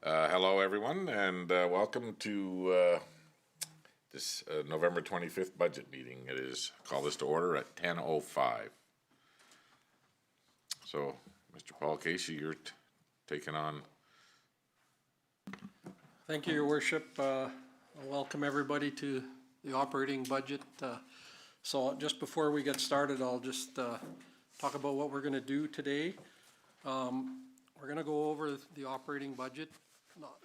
Hello, everyone, and welcome to this November 25th budget meeting. It is called this to order at 10:05. So, Mr. Paul Casey, you're taking on. Thank you, Your Worship. Welcome everybody to the operating budget. So just before we get started, I'll just talk about what we're going to do today. We're going to go over the operating budget.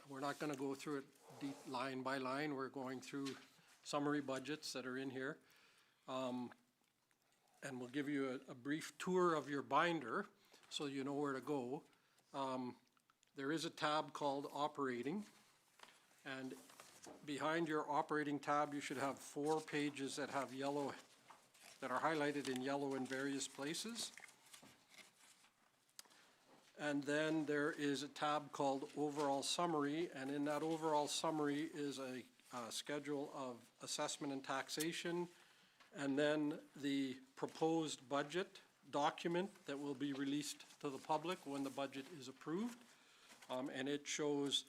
We're not going to go through it deep line by line. We're going through summary budgets that are in here. And we'll give you a brief tour of your binder so you know where to go. There is a tab called Operating, and behind your operating tab you should have 4 pages that have yellow, that are highlighted in yellow in various places. And then there is a tab called Overall Summary, and in that Overall Summary is a schedule of assessment and taxation, and then the proposed budget document that will be released to the public when the budget is approved. And it shows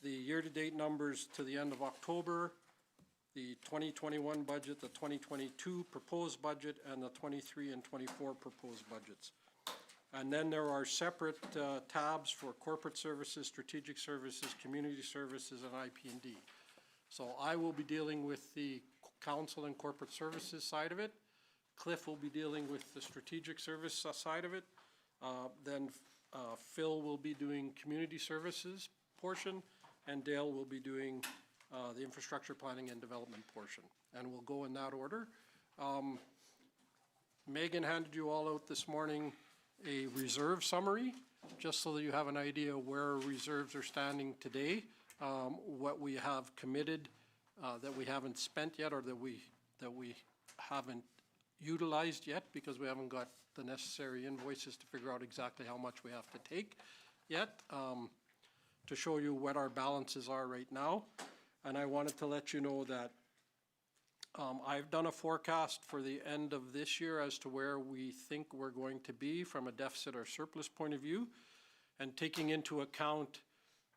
the year-to-date numbers to the end of October, the 2021 budget, the 2022 proposed budget, and the 23 and 24 proposed budgets. And then there are separate tabs for corporate services, strategic services, community services, and IP&D. So I will be dealing with the council and corporate services side of it. Cliff will be dealing with the strategic service side of it. Then Phil will be doing community services portion, and Dale will be doing the infrastructure planning and development portion. And we'll go in that order. Megan handed you all out this morning a reserve summary, just so that you have an idea where reserves are standing today, what we have committed that we haven't spent yet, or that we haven't utilized yet, because we haven't got the necessary invoices to figure out exactly how much we have to take yet, to show you what our balances are right now. And I wanted to let you know that I've done a forecast for the end of this year as to where we think we're going to be from a deficit or surplus point of view, and taking into account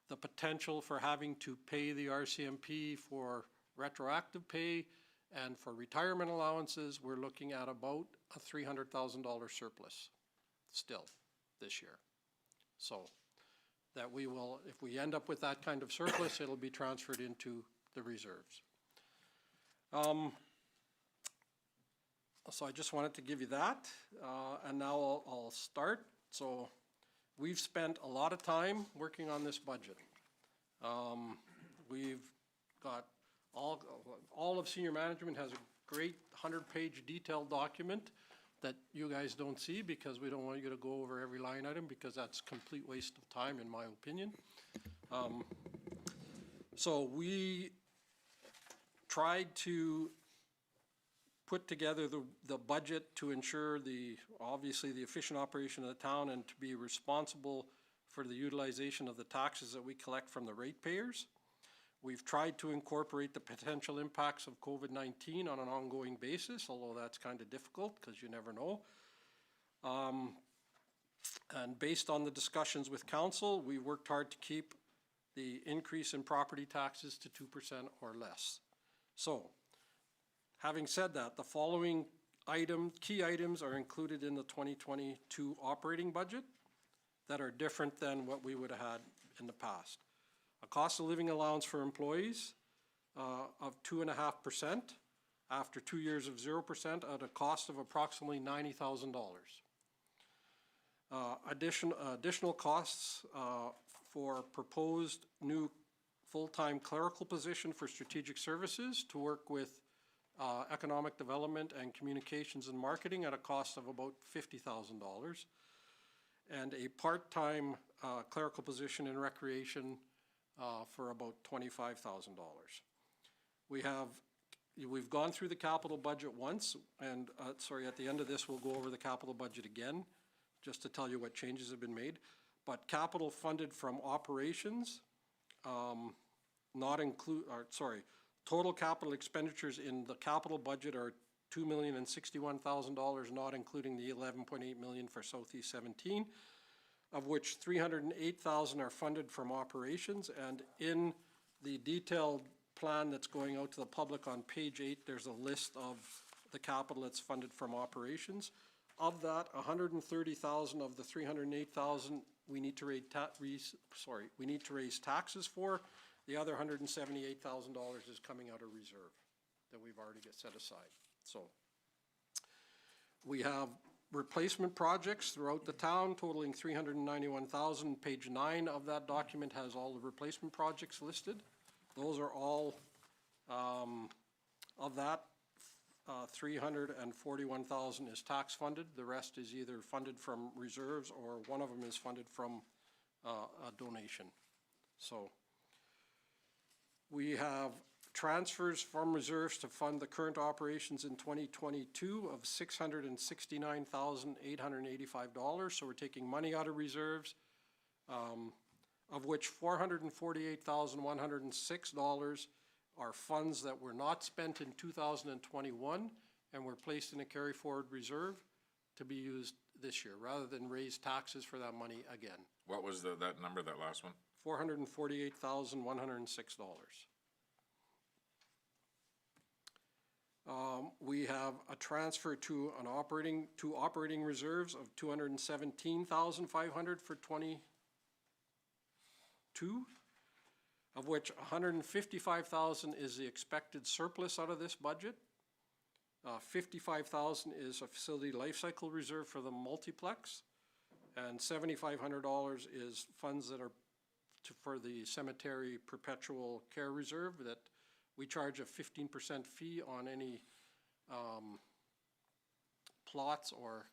the potential for having to pay the RCMP for retroactive pay and for retirement allowances. We're looking at about a $300,000 surplus still this year. So that we will, if we end up with that kind of surplus, it'll be transferred into the reserves. So I just wanted to give you that, and now I'll start. So we've spent a lot of time working on this budget. We've got all of senior management has a great 100-page detailed document that you guys don't see, because we don't want you to go over every line item, because that's a complete waste of time in my opinion. So we tried to put together the budget to ensure obviously the efficient operation of the town, and to be responsible for the utilization of the taxes that we collect from the ratepayers. We've tried to incorporate the potential impacts of COVID-19 on an ongoing basis, although that's kind of difficult because you never know. And based on the discussions with council, we worked hard to keep the increase in property taxes to 2% or less. So, having said that, the following key items are included in the 2022 operating budget that are different than what we would have had in the past. A cost of living allowance for employees of 2.5% after 2 years of 0% at a cost of approximately $90,000. Additional costs for proposed new full-time clerical position for strategic services to work with economic development and communications and marketing at a cost of about $50,000, and a part-time clerical position in recreation for about $25,000. We've gone through the capital budget once, and at the end of this we'll go over the capital budget again, just to tell you what changes have been made. But capital funded from operations, total capital expenditures in the capital budget are $2,061,000, not including the $11.8 million for Southeast 17. of which 308,000 are funded from operations, and in the detailed plan that's going out to the public on page 8, there's a list of the capital that's funded from operations. Of that, 130,000 of the 308,000 we need to raise taxes for. The other $178,000 is coming out of reserve that we've already got set aside. So we have replacement projects throughout the town totaling 391,000. Page 9 of that document has all the replacement projects listed. Those are all, of that, 341,000 is tax funded. The rest is either funded from reserves or one of them is funded from a donation. So we have transfers from reserves to fund the current operations in 2022 of $669,885. So we're taking money out of reserves, of which $448,106 are funds that were not spent in 2021 and were placed in a carry forward reserve to be used this year, rather than raise taxes for that money again. What was that number, that last one? $448,106. We have a transfer to operating reserves of $217,500 for 22, of which $155,000 is the expected surplus out of this budget. $55,000 is a facility life cycle reserve for the multiplex, and $7,500 is funds that are for the cemetery perpetual care reserve that we charge a 15% fee on any plots or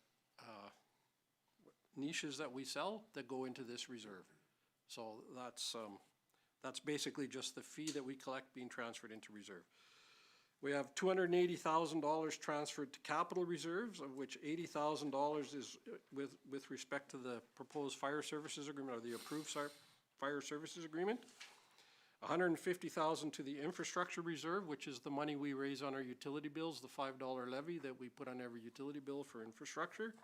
niches that we sell that go into this reserve. So that's basically just the fee that we collect being transferred into reserve. We have $280,000 transferred to capital reserves, of which $80,000 is with respect to the proposed fire services agreement, or the approved fire services agreement. $150,000 to the infrastructure reserve, which is the money we raise on our utility bills, the $5 levy that we put on every utility bill for infrastructure.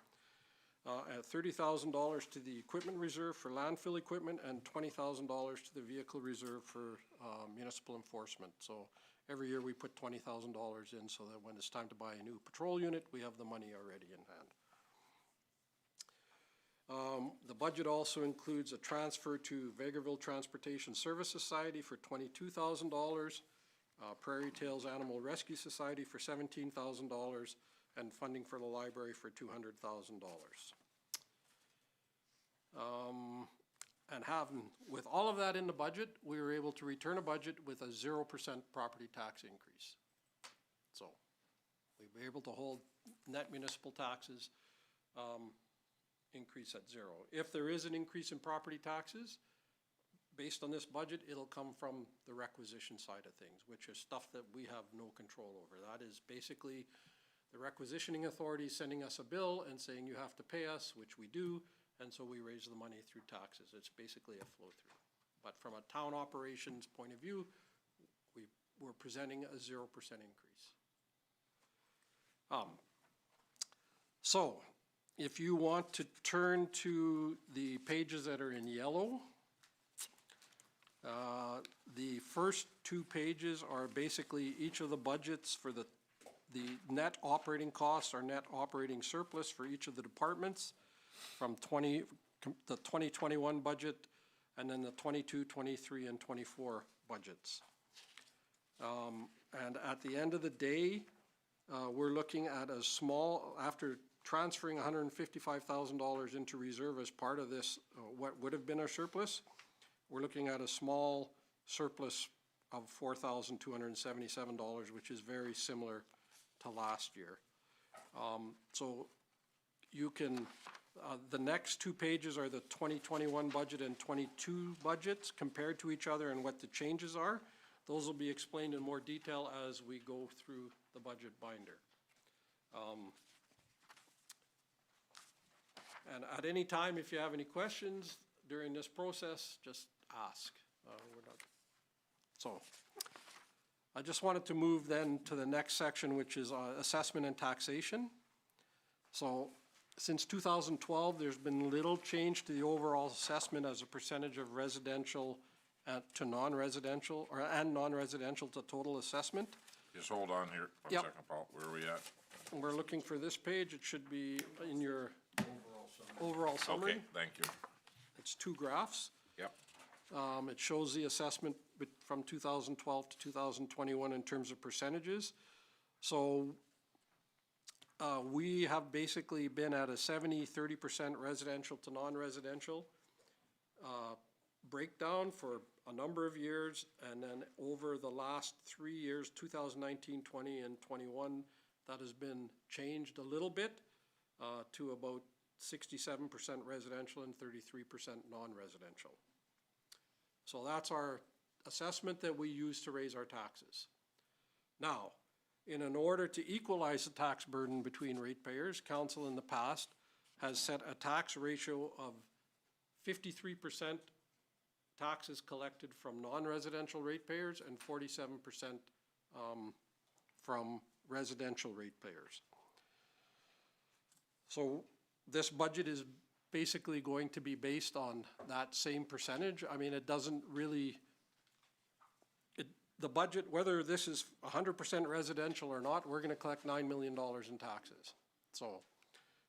At $30,000 to the equipment reserve for landfill equipment, and $20,000 to the vehicle reserve for municipal enforcement. So every year we put $20,000 in so that when it's time to buy a new patrol unit, we have the money already in hand. The budget also includes a transfer to Vegreville Transportation Service Society for $22,000, Prairie Tales Animal Rescue Society for $17,000, and funding for the library for $200,000. And with all of that in the budget, we were able to return a budget with a 0% property tax increase. So we were able to hold net municipal taxes increase at 0. If there is an increase in property taxes, based on this budget, it'll come from the requisition side of things, which is stuff that we have no control over. That is basically the requisitioning authority sending us a bill and saying you have to pay us, which we do, and so we raise the money through taxes. It's basically a flow through. But from a town operations point of view, we're presenting a 0% increase. So if you want to turn to the pages that are in yellow, the first two pages are basically each of the budgets for the net operating costs or net operating surplus for each of the departments from the 2021 budget, and then the 22, 23, and 24 budgets. And at the end of the day, we're looking at a small, after transferring $155,000 into reserve as part of this, what would have been our surplus, we're looking at a small surplus of $4,277, which is very similar to last year. So you can, the next two pages are the 2021 budget and 22 budgets compared to each other and what the changes are. Those will be explained in more detail as we go through the budget binder. And at any time, if you have any questions during this process, just ask. So I just wanted to move then to the next section, which is assessment and taxation. So Since 2012, there's been little change to the overall assessment as a percentage of residential to non-residential, and non-residential to total assessment. Just hold on here, one Yep. second, Paul, where are we at? We're looking for this page, it should be in your overall summary. Okay, thank you. It's 2 graphs. Yep, It shows the assessment from 2012 to 2021 in terms of percentages. So we have basically been at a 30% residential to non-residential breakdown for a number of years, and then over the last 3 years, 2019, 20, and 21, that has been changed a little bit to about 67% residential and 33% non-residential. So that's our assessment that we use to raise our taxes. Now, in an order to equalize the tax burden between ratepayers, council in the past has set a tax ratio of 53% taxes collected from non-residential ratepayers and 47% from residential ratepayers. So this budget is basically going to be based on that same percentage. I mean, it doesn't really, the budget, whether this is 100% residential or not, we're gonna collect $9 million in taxes. So,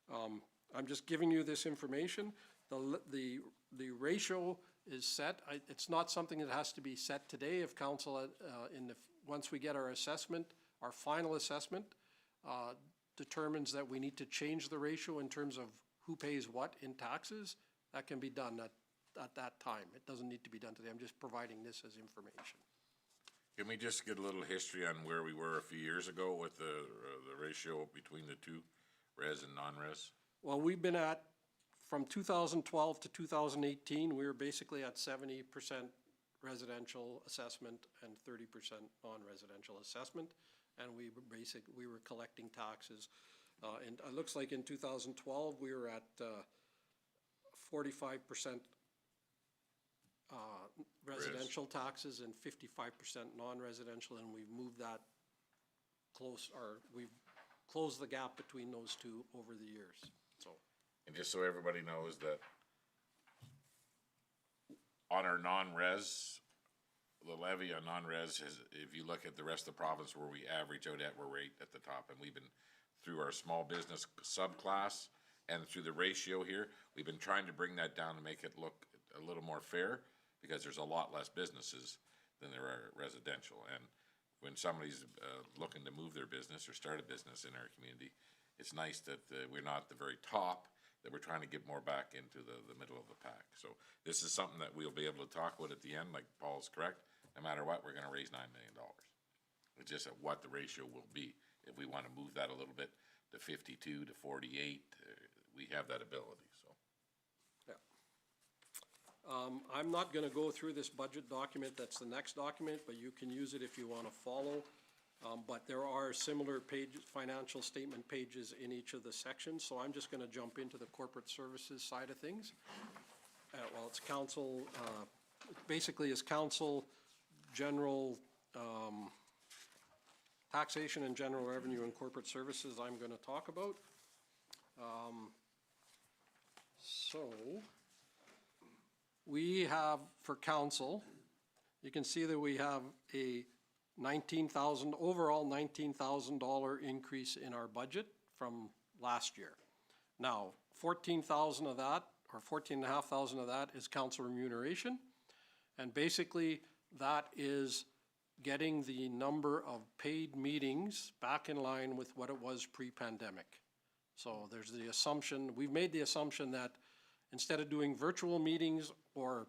I'm just giving you this information. The ratio is set. It's not something that has to be set today. If council, once we get our assessment, our final assessment, determines that we need to change the ratio in terms of who pays what in taxes, that can be done at that time. It doesn't need to be done today. I'm just providing this as information. can we just get a little history on where we were a few years ago with the ratio between the two, res and non-res? Well, we've been at, from 2012 to 2018, we were basically at 70% residential assessment and 30% non-residential assessment. And we were collecting taxes. And it looks like in 2012, we were at 45% residential taxes and 55% non-residential, and we've moved that close, or we've closed the gap between those two over the years, so. And just so everybody knows that on our non-res, the levy on non-res is, if you look at the rest of the province where we average out at, we're right at the top. And we've been, through our small business subclass and through the ratio here, we've been trying to bring that down to make it look a little more fair, because there's a lot less businesses than there are residential. And when somebody's looking to move their business or start a business in our community, it's nice that we're not at the very top, that we're trying to get more back into the middle of the pack. So this is something that we'll be able to talk about at the end, like Paul's correct. No matter what, we're gonna raise $9 million. It's just at what the ratio will be. If we wanna move that a little bit to 52 to 48, we have that ability, so. Yeah. I'm not gonna go through this budget document, that's the next document, but you can use it if you wanna follow. But there are similar pages, financial statement pages in each of the sections, so I'm just gonna jump into the corporate services side of things. Well, it's council, basically is council, general, taxation and general revenue and corporate services I'm gonna talk about. So, we have, for council, you can see that we have a overall $19,000 increase in our budget from last year. Now, 14,000 of that, or 14,500 of that is council remuneration. And basically, that is getting the number of paid meetings back in line with what it was pre-pandemic. So there's the assumption, we've made the assumption that instead of doing virtual meetings or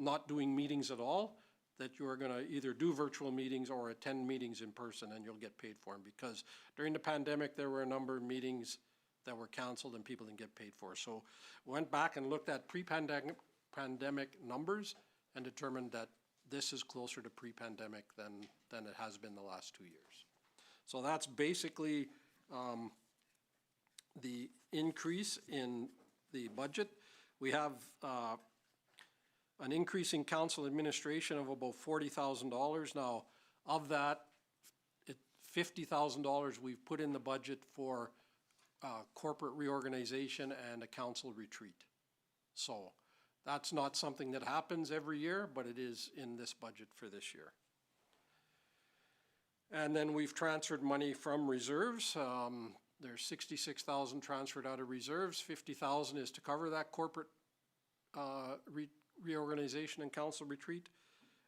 not doing meetings at all, that you're gonna either do virtual meetings or attend meetings in person and you'll get paid for them. Because during the pandemic, there were a number of meetings that were canceled and people didn't get paid for. So went back and looked at pre-pandemic numbers and determined that this is closer to pre-pandemic than it has been the last 2 years. So that's basically the increase in the budget. We have an increase in council administration of about $40,000. Now, of that, $50,000 we've put in the budget for corporate reorganization and a council retreat. So that's not something that happens every year, but it is in this budget for this year. And then we've transferred money from reserves. There's 66,000 transferred out of reserves. 50,000 is to cover that corporate reorganization and council retreat.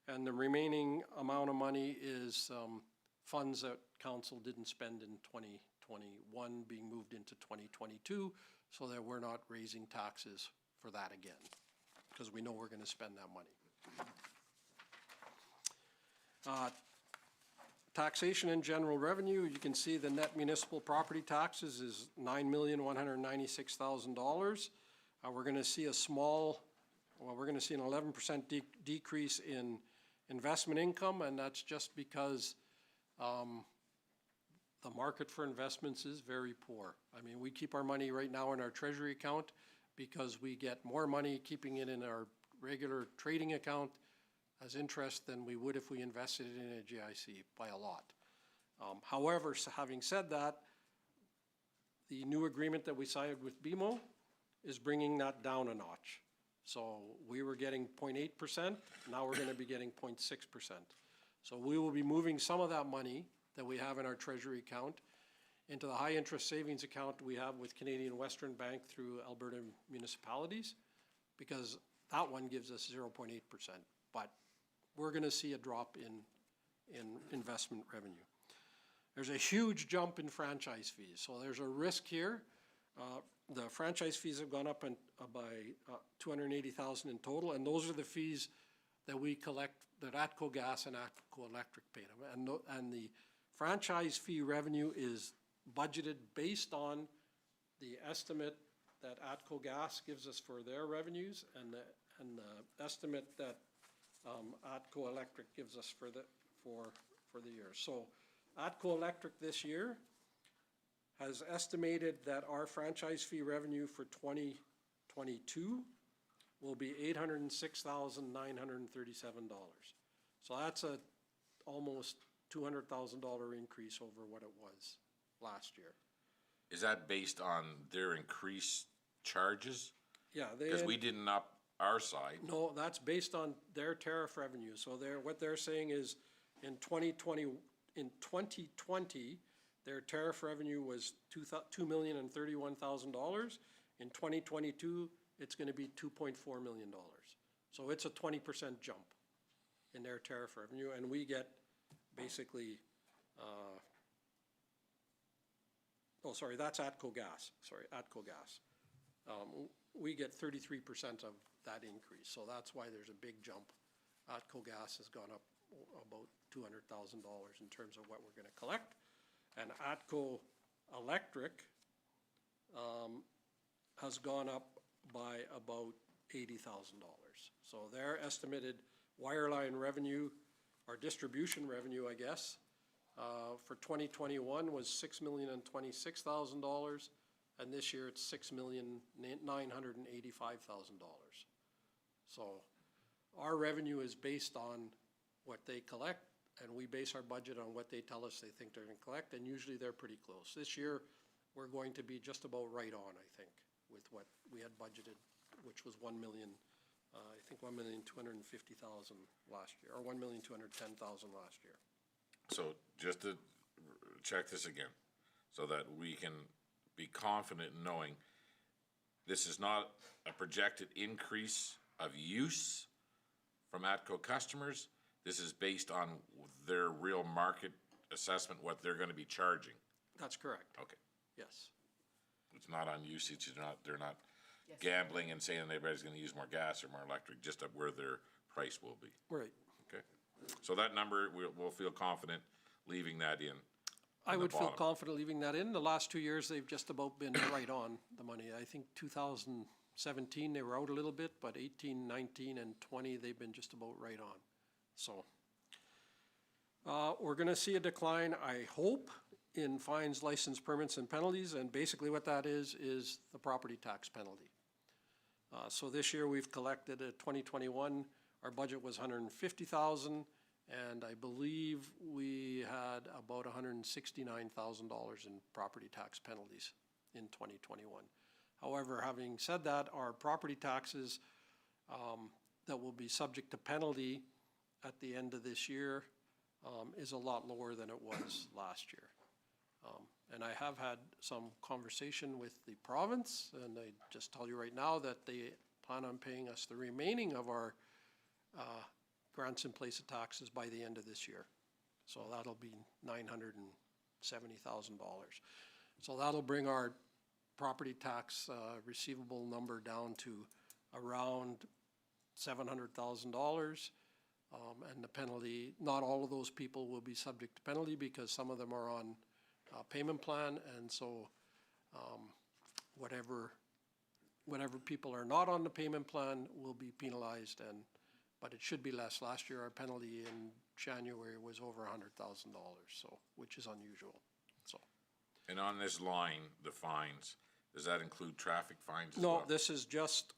And the remaining amount of money is funds that council didn't spend in 2021 being moved into 2022, so that we're not raising taxes for that again, because we know we're going to spend that money. Taxation and general revenue, you can see the net municipal property taxes is $9,196,000. We're going to see we're going to see an 11% decrease in investment income, and that's just because the market for investments is very poor. I mean, we keep our money right now in our treasury account because we get more money keeping it in our regular trading account as interest than we would if we invested it in a GIC by a lot. However, having said that, the new agreement that we signed with BMO is bringing that down a notch. So we were getting 0.8%, now we're going to be getting 0.6%. So we will be moving some of that money that we have in our treasury account into the high interest savings account we have with Canadian Western Bank through Alberta municipalities, because that one gives us 0.8%. But we're going to see a drop in investment revenue. There's a huge jump in franchise fees. So there's a risk here. The franchise fees have gone up by $280,000 in total, and those are the fees that we collect, that ATCO Gas and ATCO Electric pay them. And the franchise fee revenue is budgeted based on the estimate that ATCO Gas gives us for their revenues and the estimate that ATCO Electric gives us for the year. So ATCO Electric this year has estimated that our franchise fee revenue for 2022 will be $806,937. So that's a almost $200,000 increase over what it was last year. Is that based on their increased charges? Yeah. Because we didn't up our side. No, that's based on their tariff revenue. So what they're saying is in 2020, their tariff revenue was $2,031,000. In 2022, it's going to be $2.4 million. So it's a 20% jump in their tariff revenue, and we get basically, that's ATCO Gas. Sorry, ATCO Gas. We get 33% of that increase, so that's why there's a big jump. ATCO Gas has gone up about $200,000 in terms of what we're going to collect, and ATCO Electric has gone up by about $80,000. So their estimated wireline revenue, or distribution revenue, I guess, for 2021 was $6,026,000, and this year it's $6,985,000. So our revenue is based on what they collect, and we base our budget on what they tell us they think they're going to collect, and usually they're pretty close. This year, we're going to be just about right on, I think, with what we had budgeted, which was $1,250,000 last year, or $1,210,000 last year. So just to check this again, so that we can be confident in knowing this is not a projected increase of use from ATCO customers. This is based on their real market assessment, what they're going to be charging. That's correct. Okay. Yes. It's not on usage. They're not gambling and saying everybody's going to use more gas or more electric, just at where their price will be. Right. Okay. So that number, we'll feel confident leaving that in. I would feel confident leaving that in. The last 2 years, they've just about been right on the money. I think 2017, they were out a little bit, but 18, 19, and 20, they've been just about right on. So we're going to see a decline, I hope, in fines, license, permits, and penalties, and basically what that is the property tax penalty. So this year we've collected, 2021, our budget was $150,000, and I believe we had about $169,000 in property tax penalties in 2021. However, having said that, our property taxes that will be subject to penalty at the end of this year is a lot lower than it was last year. And I have had some conversation with the province, and I just tell you right now that they plan on paying us the remaining of our grants in place of taxes by the end of this year. So that'll be $970,000. So that'll bring our property tax receivable number down to around $700,000. And the penalty, not all of those people will be subject to penalty because some of them are on payment plan, and so whatever people are not on the payment plan will be penalized, but it should be less. Last year, our penalty in January was over $100,000, so, which is unusual, so. And on this line, the fines, does that include traffic fines as well? No, this is just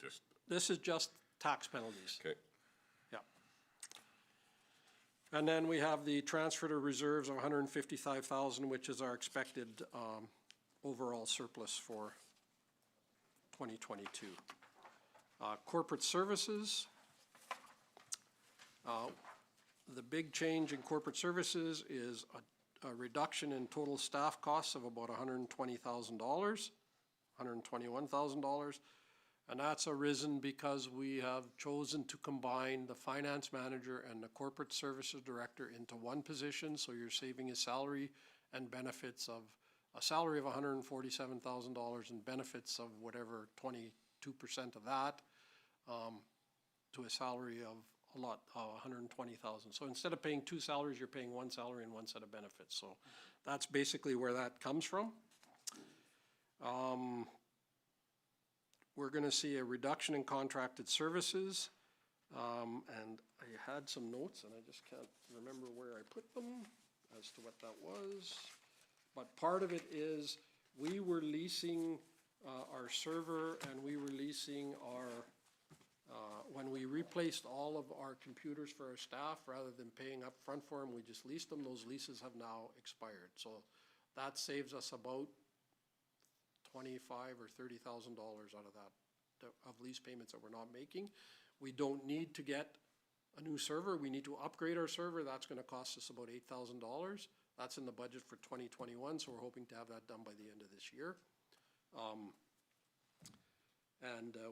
tax penalties. Okay. Yeah. And then we have the transfer to reserves of $155,000, which is our expected overall surplus for 2022. Corporate services. The big change in corporate services is a reduction in total staff costs of about $120,000, $121,000. And that's arisen because we have chosen to combine the finance manager and the corporate services director into one position. So you're saving a salary and benefits of a salary of $147,000 and benefits of whatever 22% of that to a salary of $120,000. So instead of paying two salaries, you're paying one salary and one set of benefits. So that's basically where that comes from. We're going to see a reduction in contracted services, and I had some notes, and I just can't remember where I put them as to what that was. But part of it is we were leasing our server, and we were leasing our, when we replaced all of our computers for our staff, rather than paying up front for them, we just leased them. Those leases have now expired. So that saves us about $25,000 or $30,000 out of that, of lease payments that we're not making. We don't need to get a new server. We need to upgrade our server. That's going to cost us about $8,000. That's in the budget for 2021, so we're hoping to have that done by the end of this year.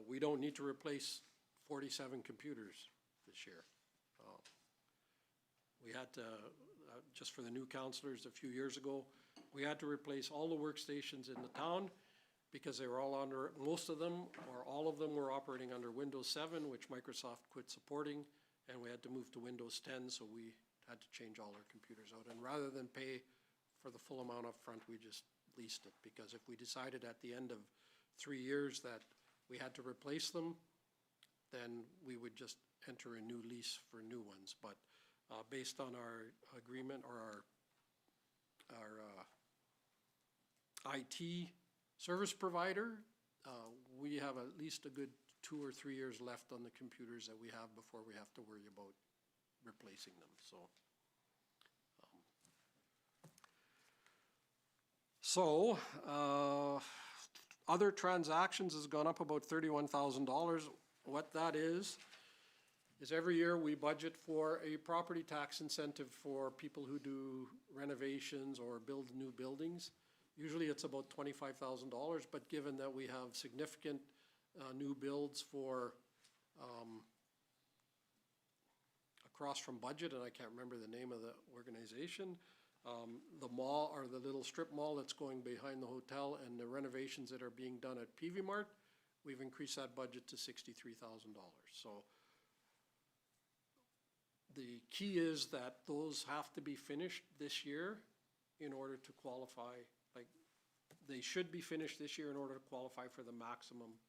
We don't need to replace 47 computers this year. We had to, just for the new counselors a few years ago, we had to replace all the workstations in the town because they were all under, most of them or all of them were operating under Windows 7, which Microsoft quit supporting, and we had to move to Windows 10, so we had to change all our computers out. And rather than pay for the full amount up front, we just leased it, because if we decided at the end of 3 years that we had to replace them, then we would just enter a new lease for new ones. But based on our agreement or our IT service provider, we have at least a good 2 or 3 years left on the computers that we have before we have to worry about replacing them. So, other transactions has gone up about $31,000. What that is every year we budget for a property tax incentive for people who do renovations or build new buildings. Usually it's about $25,000, but given that we have significant new builds for across from budget, and I can't remember the name of the organization, the mall, or the little strip mall that's going behind the hotel, and the renovations that are being done at PV Mart, we've increased that budget to $63,000. So the key is that those have to be finished this year in order to qualify. Like, they should be finished this year in order to qualify for the maximum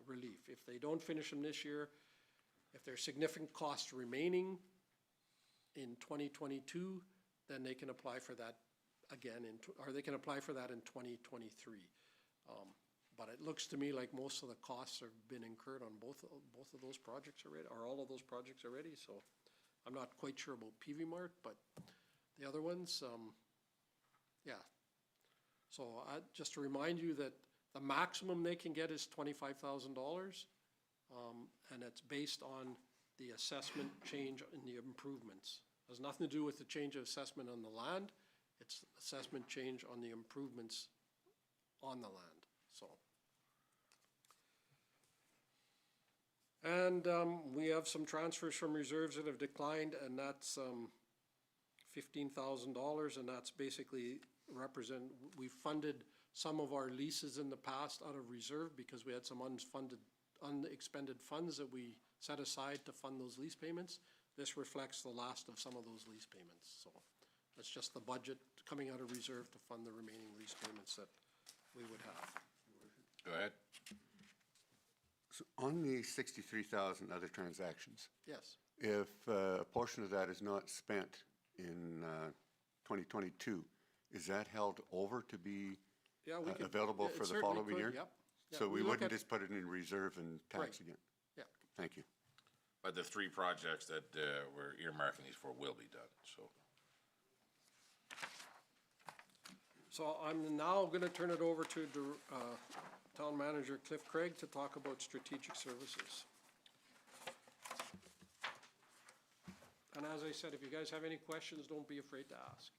relief. If they don't finish them this year, if there's significant costs remaining in 2022, then they can apply for that again, or they can apply for that in 2023. But it looks to me like most of the costs have been incurred on both of those projects already, or all of those projects already. So I'm not quite sure about PV Mart, but the other ones, yeah. So just to remind you that the maximum they can get is $25,000. And it's based on the assessment change in the improvements. Has nothing to do with the change of assessment on the land. It's assessment change on the improvements on the land, so. And we have some transfers from reserves that have declined, and that's $15,000, and that's basically we funded some of our leases in the past out of reserve because we had some unexpended funds that we set aside to fund those lease payments. This reflects the last of some of those lease payments, so that's just the budget coming out of reserve to fund the remaining lease payments that we would have. Go ahead. So on the 63,000 other transactions, Yes. if a portion of that is not spent in 2022, is that held over to be Yeah, we could. available it for the certainly following could, year? Yep. So we look wouldn't at- just put it in reserve and tax Right. again? Yeah. Thank you. But the 3 projects that we're earmarking these for will be done, so. So I'm now going to turn it over to Town Manager Cliff Craig to talk about strategic services. And as I said, if you guys have any questions, don't be afraid to ask.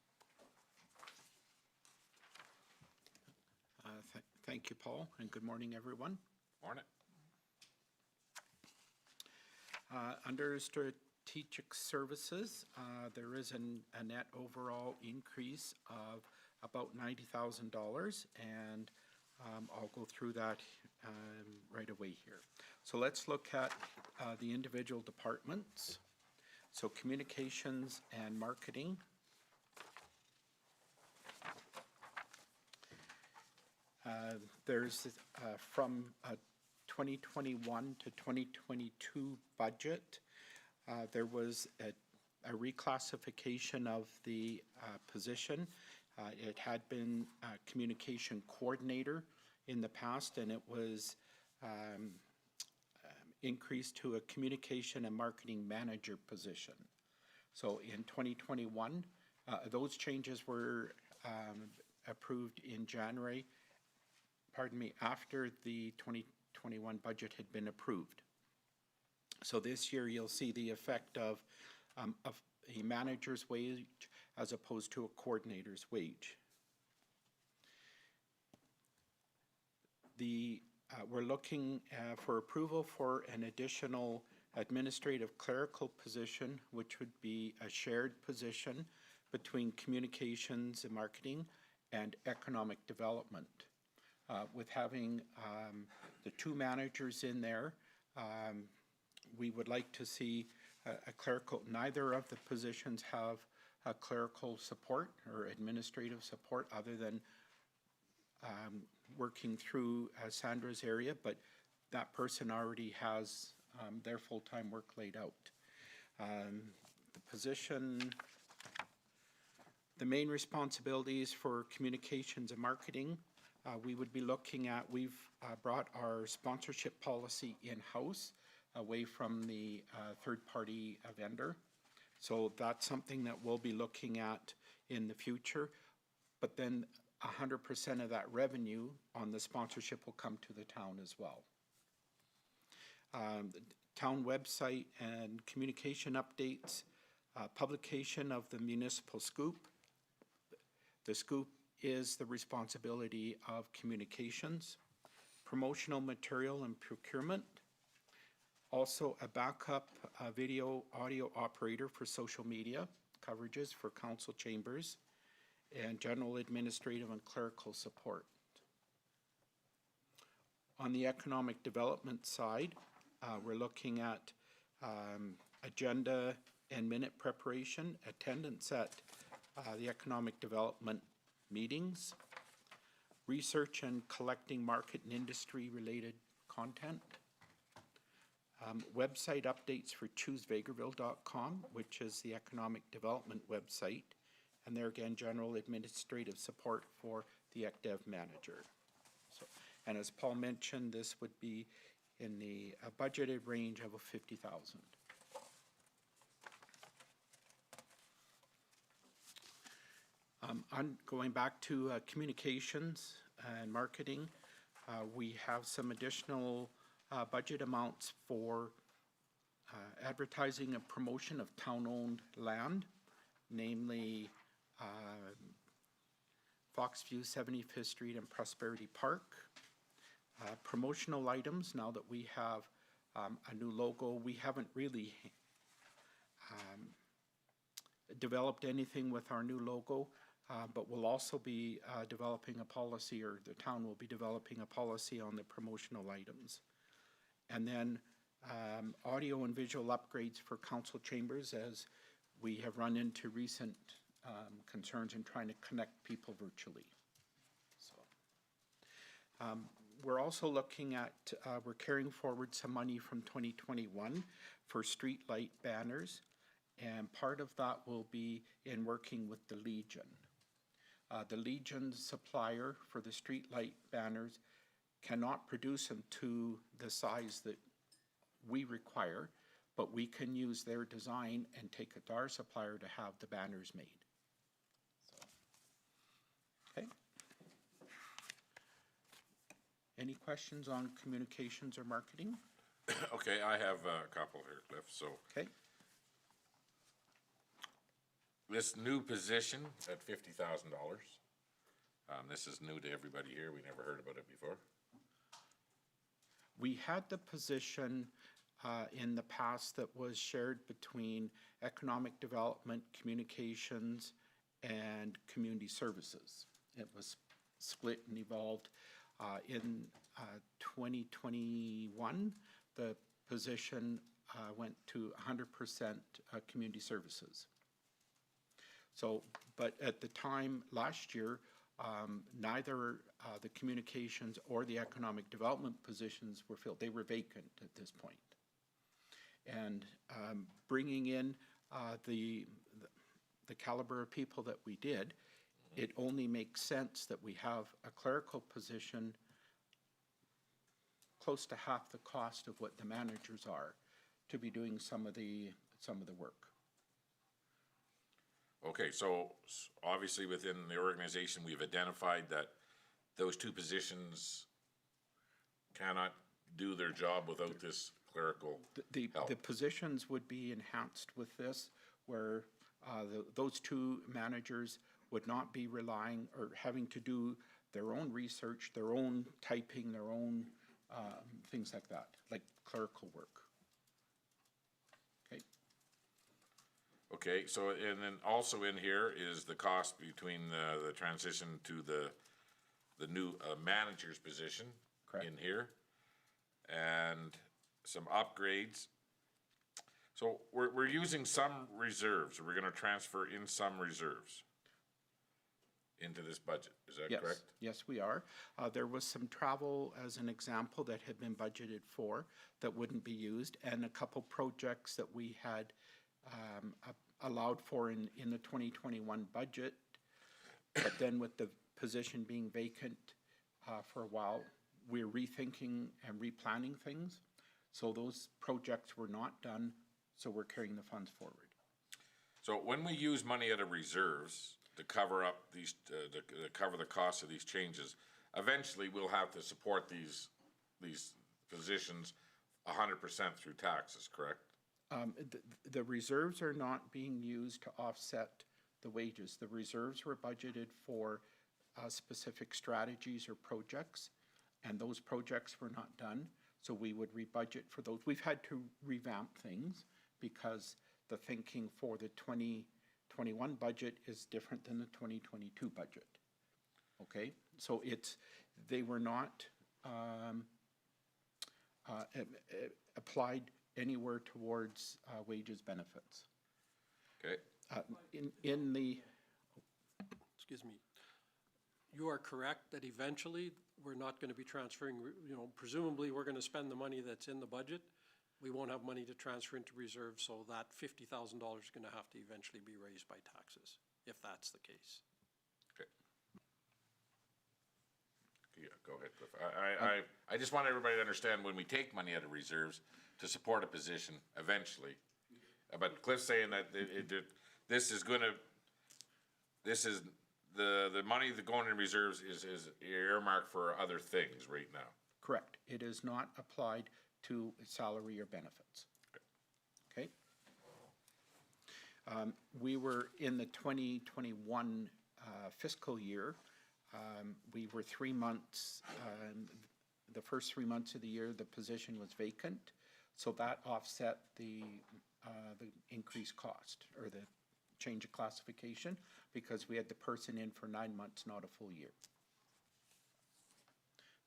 Thank you, Paul, and good morning, everyone. Morning. Under strategic services, there is a net overall increase of about $90,000, and I'll go through that right away here. So let's look at the individual departments. So communications and marketing. There's from 2021 to 2022 budget, there was a reclassification of the position. It had been communication coordinator in the past, and it was increased to a communication and marketing manager position. So in 2021, those changes were approved in January, after the 2021 budget had been approved. So this year you'll see the effect of a manager's wage as opposed to a coordinator's wage. We're looking for approval for an additional administrative clerical position, which would be a shared position between communications and marketing and economic development. With having the 2 managers in there, we would like to see a clerical, neither of the positions have a clerical support or administrative support other than working through Sandra's area, but that person already has their full-time work laid out. The position, the main responsibilities for communications and marketing, we would be looking at, we've brought our sponsorship policy in-house away from the third-party vendor. So that's something that we'll be looking at in the future. But then 100% of that revenue on the sponsorship will come to the town as well. The town website and communication updates, publication of the municipal scoop. The scoop is the responsibility of communications, promotional material and procurement, also a backup video audio operator for social media coverages for council chambers, and general administrative and clerical support. On the economic development side, we're looking at agenda and minute preparation, attendance at the economic development meetings, research and collecting market and industry related content, website updates for choosevegreville.com, which is the economic development website, and there again, general administrative support for the ECDEV manager. So, and as Paul mentioned, this would be in the budgeted range of $50,000. Going back to communications and marketing, we have some additional budget amounts for advertising and promotion of town-owned land, namely Foxview, 75th Street, and Prosperity Park. Promotional items, now that we have a new logo, we haven't really developed anything with our new logo, but we'll also be developing a policy, or the town will be developing a policy on the promotional items. And then audio and visual upgrades for council chambers, as we have run into recent concerns in trying to connect people virtually. So, we're also looking at, we're carrying forward some money from 2021 for street light banners, and part of that will be in working with the Legion. The Legion supplier for the street light banners cannot produce them to the size that we require, but we can use their design and take it to our supplier to have the banners made. So, okay. Any questions on communications or marketing? Okay, I have a couple here, Cliff, so. Okay. This new position at $50,000, this is new to everybody here, we never heard about it before. We had the position in the past that was shared between economic development, communications, and community services. It was split and evolved. In 2021, the position went to 100% community services. So, but at the time last year, neither the communications or the economic development positions were filled. They were vacant at this point. And bringing in the caliber of people that we did, it only makes sense that we have a clerical position close to half the cost of what the managers are to be doing some of the work. Okay, so obviously within the organization, we've identified that those two positions cannot do their job without this clerical help. The positions would be enhanced with this, where those two managers would not be relying or having to do their own research, their own typing, their own things like that, like clerical work. Okay. Okay, so, and then also in here is the cost between the transition to the new manager's position. Correct. In here, and some upgrades. So we're using some reserves, we're gonna transfer in some reserves into this budget, is that correct? Yes, we are. There was some travel, as an example, that had been budgeted for that wouldn't be used, and a couple projects that we had allowed for in the 2021 budget, but then with the position being vacant for a while, we're rethinking and replanning things. So those projects were not done, so we're carrying the funds forward. So when we use money out of reserves to cover up these, to cover the cost of these changes, eventually we'll have to support these positions 100% through taxes, correct? The reserves are not being used to offset the wages. The reserves were budgeted for specific strategies or projects, and those projects were not done, so we would rebudget for those. We've had to revamp things because the thinking for the 2021 budget is different than the 2022 budget. Okay, so they were not applied anywhere towards wages benefits. Okay. In the Excuse me. You are correct that eventually we're not going to be transferring, presumably we're going to spend the money that's in the budget. We won't have money to transfer into reserves, so that $50,000 is going to have to eventually be raised by taxes, if that's the case. Okay. Yeah, go ahead, Cliff. I just want everybody to understand, when we take money out of reserves to support a position eventually, but Cliff's saying that this is the money that going in reserves is earmarked for other things right now. Correct. It is not applied to salary or benefits. Okay? We were in the 2021 fiscal year, we were 3 months, the first 3 months of the year, the position was vacant, so that offset the increased cost, or the change of classification, because we had the person in for 9 months, not a full year.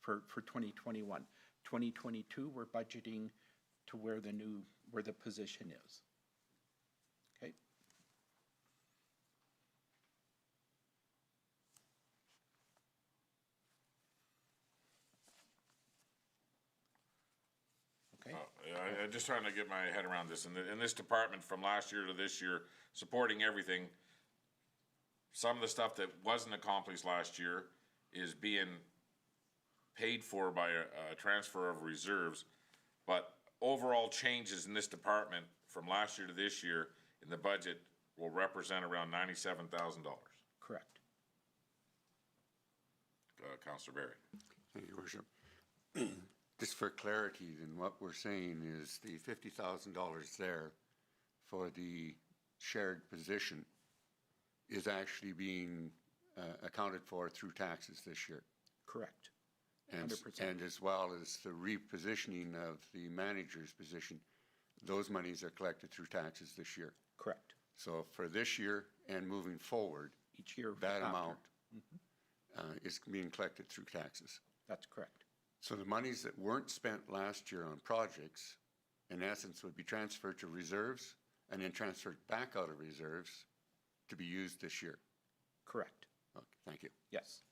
For 2021. 2022, we're budgeting to where the position is. Okay? Okay? I'm just trying to get my head around this. In this department, from last year to this year, supporting everything, some of the stuff that wasn't accomplished last year is being paid for by a transfer of reserves, but overall changes in this department from last year to this year in the budget will represent around $97,000. Correct. Councillor Barry. Thank you, Worship. Just for clarity, then what we're saying is the $50,000 there for the shared position is actually being accounted for through taxes this year. Correct. And, 100%. and as well as the repositioning of the manager's position, those monies are collected through taxes this year. Correct. So for this year and moving forward, Each year that after. amount is being collected through taxes. That's correct. So the monies that weren't spent last year on projects, in essence, would be transferred to reserves and then transferred back out of reserves to be used this year. Correct. Okay, thank you. Yes.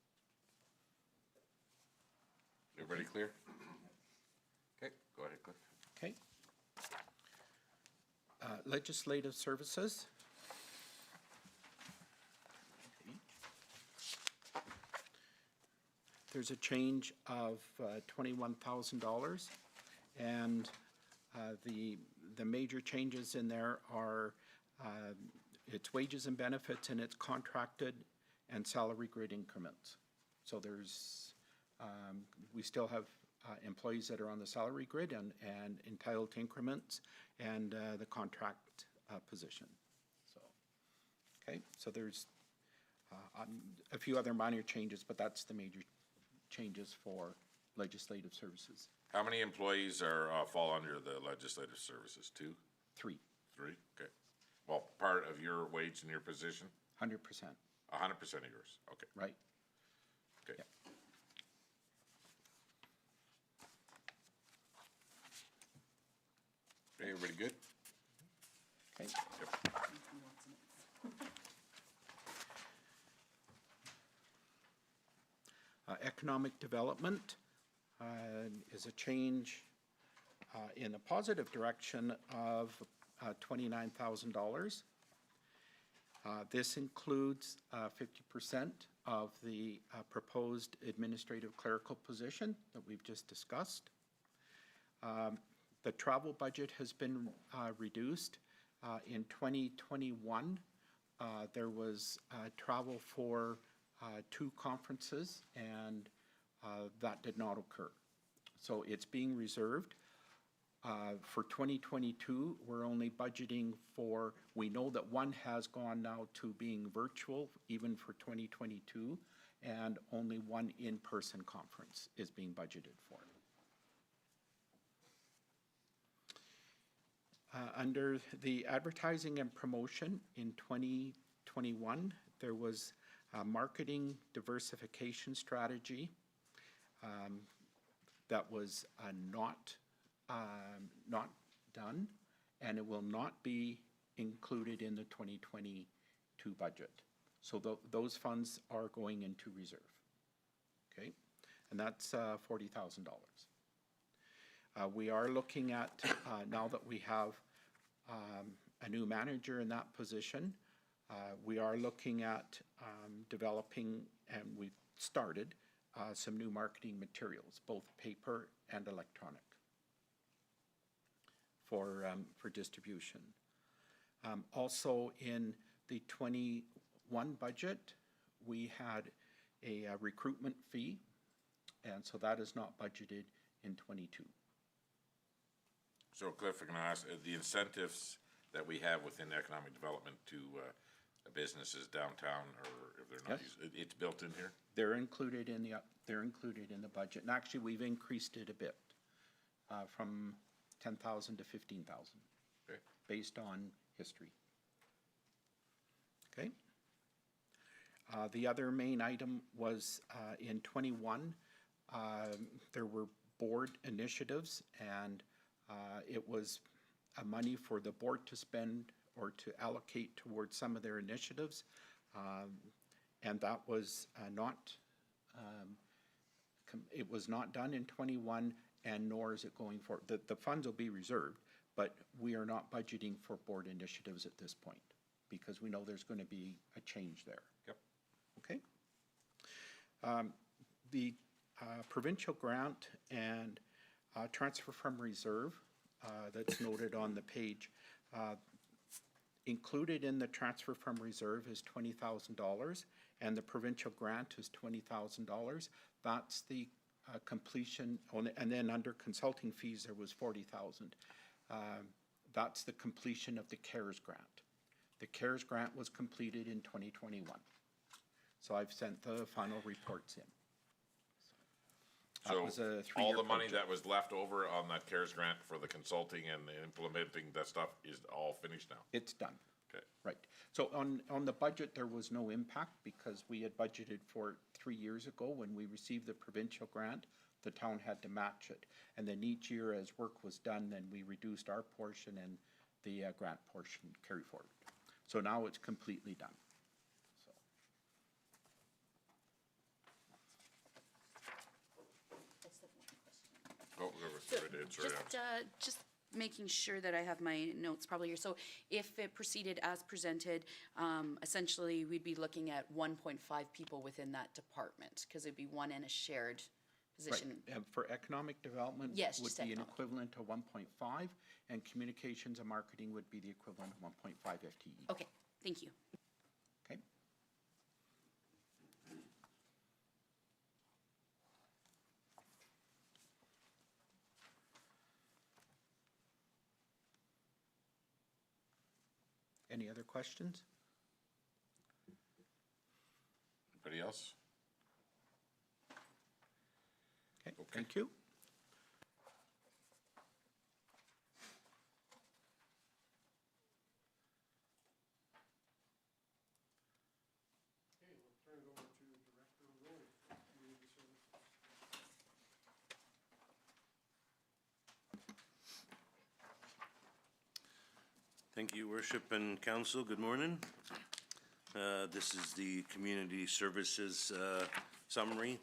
Everybody clear? Okay, go ahead, Cliff. Okay. Legislative services. There's a change of $21,000, and the major changes in there are its wages and benefits, and its contracted and salary grid increments. So there's we still have employees that are on the salary grid and entitled to increments, and the contract position. So, okay, so there's a few other minor changes, but that's the major changes for legislative services. How many employees are, fall under the legislative services? 2? 3, 3? Okay. Well, part of your wage and your position? 100%, 100% of yours, okay. right? Okay. Yep. Okay, everybody good? Okay. Yep. Economic development is a change in a positive direction of $29,000. This includes 50% of the proposed administrative clerical position that we've just discussed. The travel budget has been reduced. In 2021, there was travel for 2 conferences, and that did not occur. So it's being reserved. For 2022, we're only budgeting for, we know that one has gone now to being virtual, even for 2022, and only one in-person conference is being budgeted for. Under the advertising and promotion in 2021, there was a marketing diversification strategy that was not done, and it will not be included in the 2022 budget. So those funds are going into reserve, okay? And that's $40,000. We are looking at, now that we have a new manager in that position, we are looking at developing, and we've started, some new marketing materials, both paper and electronic, for distribution. Also in the 21 budget, we had a recruitment fee, and so that is not budgeted in 22. So Cliff, can I ask, the incentives that we have within economic development to businesses downtown, or if they're not Yes. used, it's built in here? They're included in the budget, and actually, we've increased it a bit, from 10,000 to 15,000, Okay. based on history. Okay? The other main item was, in 21, there were board initiatives, and it was money for the board to spend or to allocate towards some of their initiatives. And that was it was not done in 21, and nor is it going forward. The funds will be reserved, but we are not budgeting for board initiatives at this point, because we know there's going to be a change there. Yep. Okay? The provincial grant and transfer from reserve that's noted on the page, included in the transfer from reserve is $20,000, and the provincial grant is $20,000. That's the completion, and then under consulting fees, there was $40,000. That's the completion of the CARES grant. The CARES grant was completed in 2021. So I've sent the final reports in. That was a So three-year all the money project. that was left over on that CARES grant for the consulting and the implementing that stuff is all finished now? It's done. Okay. Right. So on the budget, there was no impact because we had budgeted for it 3 years ago. When we received the provincial grant, the town had to match it. And then each year as work was done, then we reduced our portion and the grant portion carried forward. So now it's completely done. So. Oh, it's right Just making sure that I have my notes probably here. So if it proceeded as presented, essentially, we'd be looking at 1.5 people within that department, because it'd be one in a shared Right. position. And for economic development, Yes, would just be an economic. equivalent to 1.5, and communications and marketing would be the equivalent of 1.5 FTE. Okay, thank you. Okay? Any other questions? Anybody else? Okay, thank you. Okay, we'll turn it over to Director Rowe, Community Services. Thank you, Worship and Council. Good morning. This is the Community Services summary.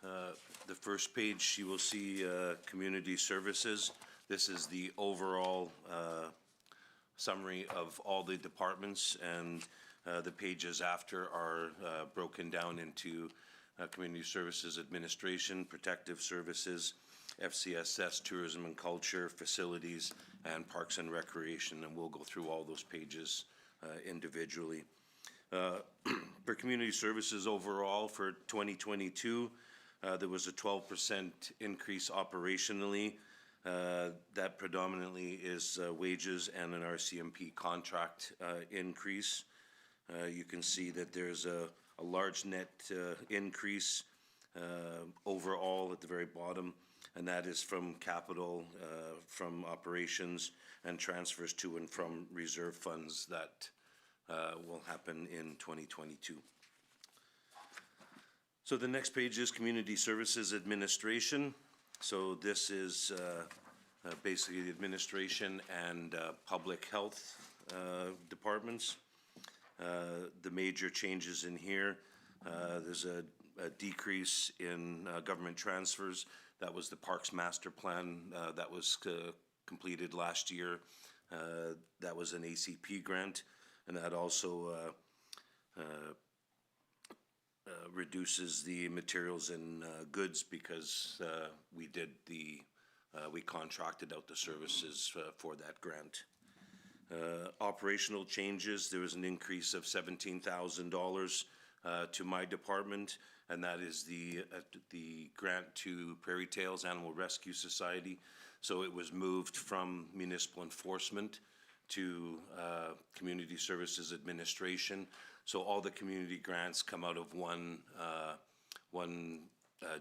The first page, you will see Community Services. This is the overall summary of all the departments, and the pages after are broken down into Community Services Administration, Protective Services, FCSS, Tourism and Culture, Facilities, and Parks and Recreation, and we'll go through all those pages individually. For Community Services overall for 2022, there was a 12% increase operationally. That predominantly is wages and an RCMP contract increase. You can see that there's a large net increase overall at the very bottom, and that is from capital, from operations, and transfers to and from reserve funds that will happen in 2022. So the next page is Community Services Administration. So this is basically the administration and public health departments. The major changes in here, there's a decrease in government transfers. That was the Parks Master Plan that was completed last year. That was an ACP grant, and that also reduces the materials and goods because we contracted out the services for that grant. Operational changes, there was an increase of $17,000 to my department, and that is the grant to Prairie Tales Animal Rescue Society. So it was moved from municipal enforcement to Community Services Administration. So all the community grants come out of one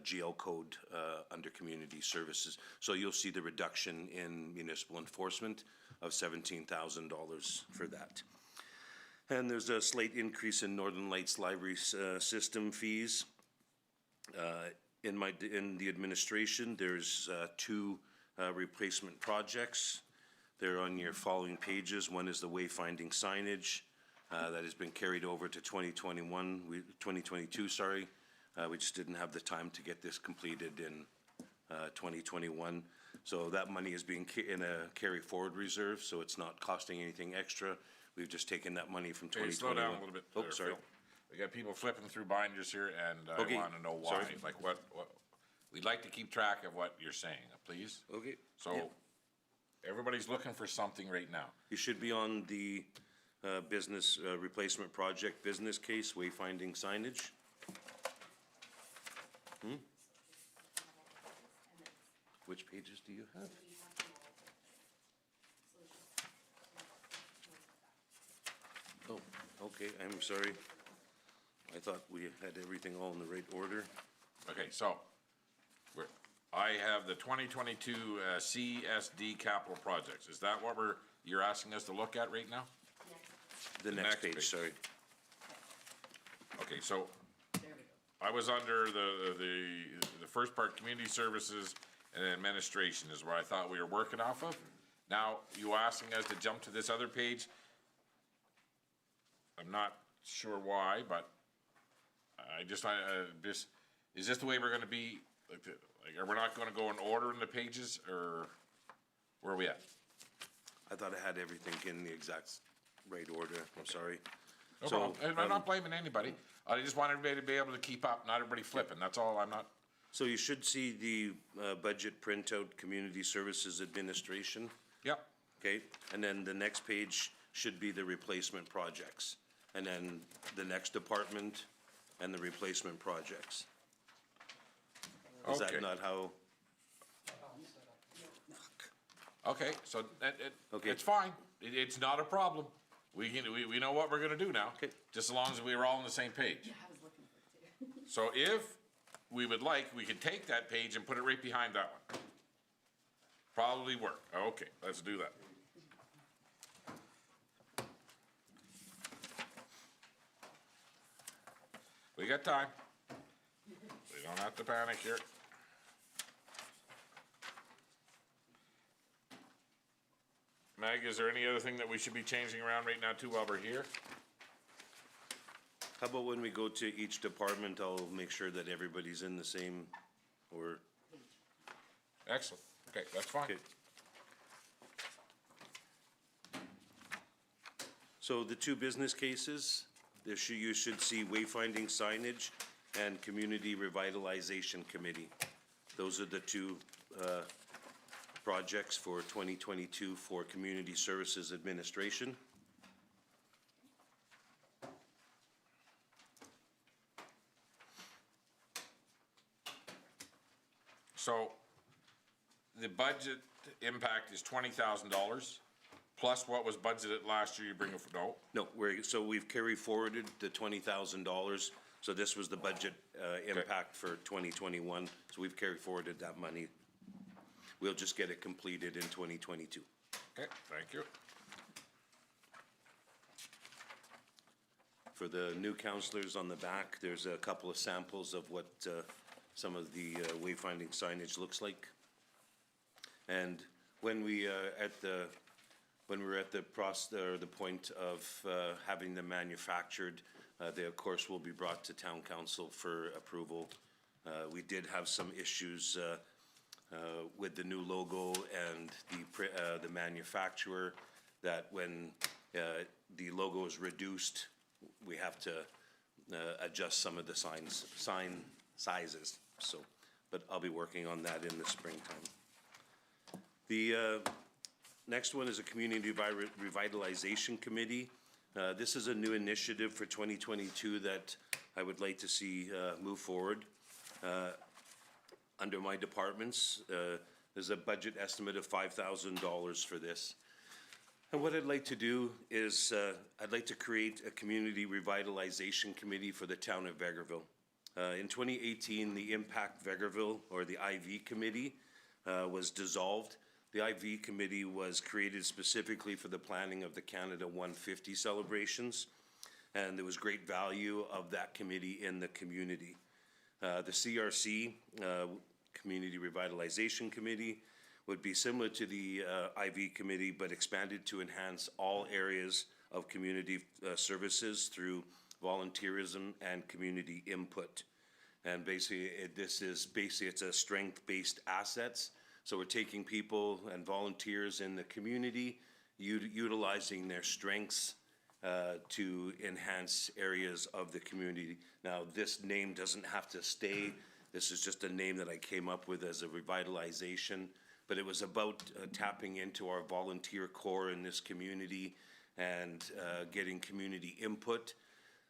GL code under Community Services. So you'll see the reduction in municipal enforcement of $17,000 for that. And there's a slight increase in Northern Lights Library System fees. In the administration, there's two replacement projects. They're on your following pages. One is the Wayfinding Signage that has been carried over to 2022, sorry. We just didn't have the time to get this completed in 2021. So that money is being in a carry forward reserve, so it's not costing anything extra. We've just taken that money from Hey, 2021. slow down a little bit Oh, there, sorry. Phil. We got people flipping through binders here, and I Okay, wanna know why. sorry. Like, what, we'd like to keep track of what you're saying, please. Okay. So, everybody's looking for something right now. You should be on the business replacement project business case, Wayfinding Signage. Which pages do you have? Oh, okay, I'm sorry. I thought we had everything all in the right order. Okay, so, I have the 2022 CSD capital projects. Is that what you're asking us to look at right now? The The next next page, page. sorry. Okay, so, I was under the first part, community services and administration is where I thought we were working off of. Now, you asking us to jump to this other page? I'm not sure why, but I just, is this the way we're gonna be? Like, are we not gonna go in order in the pages, or where are we at? I thought I had everything in the exact right order, I'm sorry. No So, problem. And I'm not blaming anybody. I just want everybody to be able to keep up, not everybody flipping, that's all. I'm not, So you should see the budget printout, Community Services Administration, yep, okay? And then the next page should be the replacement projects. And then the next department and the replacement projects. Is Okay. that not how? okay, so Okay. it's fine. It's not a problem. We know what we're gonna do now. Okay. Just as long as we were all on the same page. So if we would like, we could take that page and put it right behind that one. Probably work. Okay, let's do that. We got time. We don't have to panic here. Meg, is there any other thing that we should be changing around right now too while we're here? How about when we go to each department, I'll make sure that everybody's in the same, or, Excellent. Okay, that's fine. okay. So the two business cases, you should see Wayfinding Signage and Community Revitalization Committee. Those are the two projects for 2022 for Community Services Administration. So, the budget impact is $20,000, plus what was budgeted last year, you bring it, no? No, so we've carried forwarded the $20,000, so this was the budget impact for 2021, so we've carried forwarded that money. We'll just get it completed in 2022. Okay, thank you. For the new counselors on the back, there's a couple of samples of what some of the wayfinding signage looks like. And when we when we're at the point of having them manufactured, they of course will be brought to town council for approval. We did have some issues with the new logo and the manufacturer, that when the logo is reduced, we have to adjust some of the sign sizes. So, but I'll be working on that in the springtime. The next one is a Community Revitalization Committee. This is a new initiative for 2022 that I would like to see move forward. Under my departments, there's a budget estimate of $5,000 for this. And what I'd like to do is, I'd like to create a community revitalization committee for the town of Vegreville. In 2018, the Impact Vegreville, or the IV committee, was dissolved. The IV committee was created specifically for the planning of the Canada 150 celebrations, and there was great value of that committee in the community. The CRC, Community Revitalization Committee, would be similar to the IV committee, but expanded to enhance all areas of community services through volunteerism and community input. And basically, it's a strength-based assets. So we're taking people and volunteers in the community, utilizing their strengths to enhance areas of the community. Now, this name doesn't have to stay. This is just a name that I came up with as a revitalization. But it was about tapping into our volunteer core in this community and getting community input.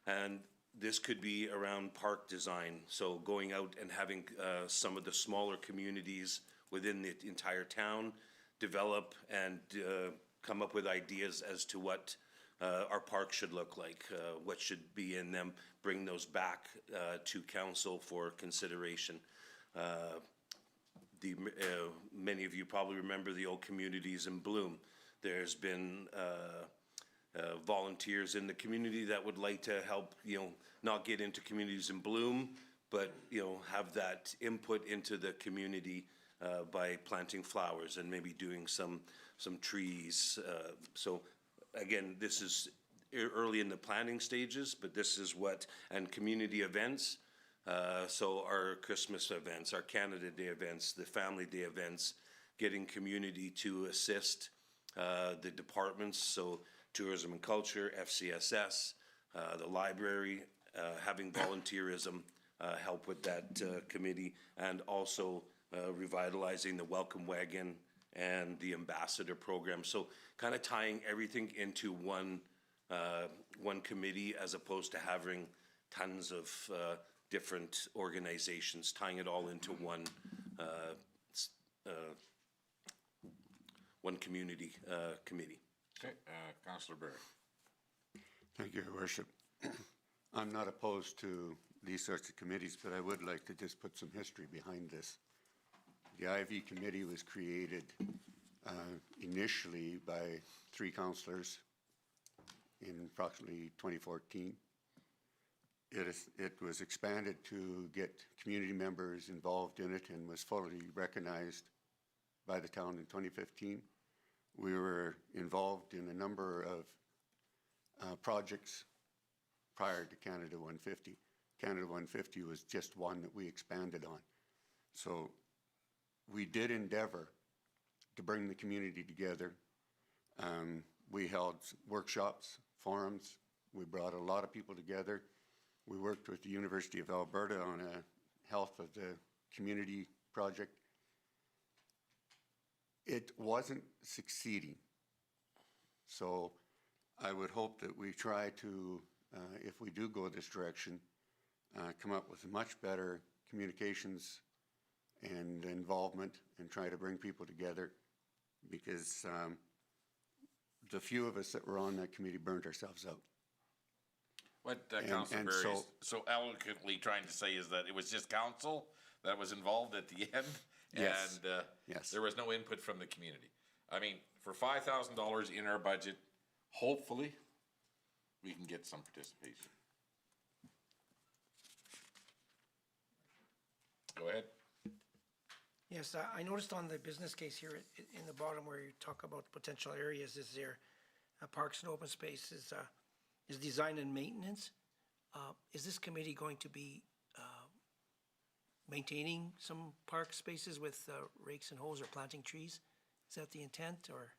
And this could be around park design. So going out and having some of the smaller communities within the entire town develop and come up with ideas as to what our park should look like, what should be in them, bring those back to council for consideration. Many of you probably remember the old Communities in Bloom. There's been volunteers in the community that would like to help, not get into Communities in Bloom, but, have that input into the community by planting flowers and maybe doing some trees. So again, this is early in the planning stages, but this is and community events. So our Christmas events, our Canada Day events, the Family Day events, getting community to assist the departments, so tourism and culture, FCSS, the library, having volunteerism help with that committee, and also revitalizing the Welcome Wagon and the ambassador program. So kind of tying everything into one committee as opposed to having tons of different organizations, tying it all into one community committee. Okay, Councillor Barry. Thank you, Your Worship. I'm not opposed to these sorts of committees, but I would like to just put some history behind this. The IV committee was created initially by 3 councillors in approximately 2014. It was expanded to get community members involved in it and was fully recognized by the town in 2015. We were involved in a number of projects prior to Canada 150. Canada 150 was just one that we expanded on. So we did endeavor to bring the community together. We held workshops, forums. We brought a lot of people together. We worked with the University of Alberta on a health of the community project. It wasn't succeeding. So I would hope that we try to, if we do go this direction, come up with much better communications and involvement and try to bring people together, because the few of us that were on that committee burned ourselves out. What Councillor Barry is so eloquently trying to say is that it was just council that was involved at the end, Yes. and Yes. there was no input from the community. I mean, for $5,000 in our budget, hopefully, we can get some participation. Go ahead. Yes, I noticed on the business case here in the bottom where you talk about potential areas, is there parks and open spaces, is design and maintenance. Is this committee going to be maintaining some park spaces with rakes and hoes or planting trees? Is that the intent, or?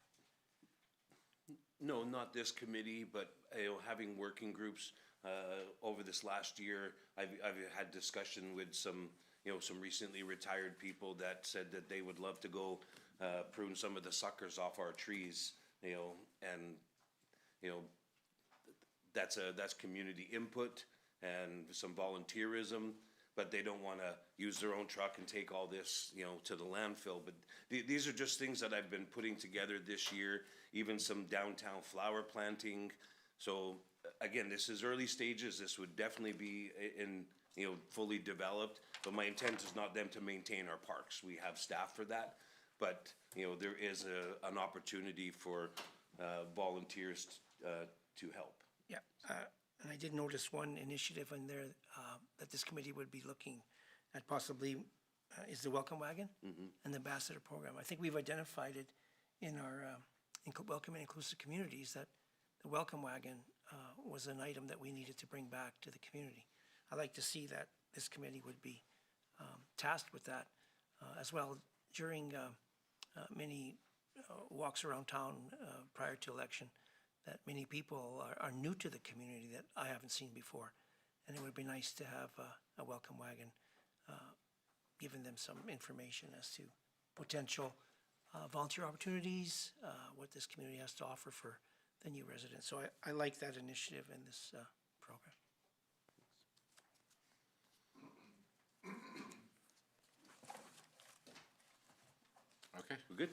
No, not this committee, but, having working groups, over this last year, I've had discussion with some recently retired people that said that they would love to go, prune some of the suckers off our trees, and, that's community input, and some volunteerism, but they don't wanna use their own truck and take all this, you know, to the landfill. But these are just things that I've been putting together this year, even some downtown flower planting. So, again, this is early stages, this would definitely be in, you know, fully developed, but my intent is not them to maintain our parks. We have staff for that, but, you know, there is an opportunity for volunteers to help. Yeah, and I did notice one initiative in there that this committee would be looking at possibly is the Welcome Wagon and the Ambassador Program. I think we've identified it in our Welcome and Inclusive Communities that the Welcome Wagon was an item that we needed to bring back to the community. I'd like to see that this committee would be tasked with that as well. During many walks around town prior to election, that many people are new to the community that I haven't seen before. And it would be nice to have a welcome wagon, giving them some information as to potential volunteer opportunities, what this community has to offer for the new residents. So I like that initiative in this program. Okay. We're good?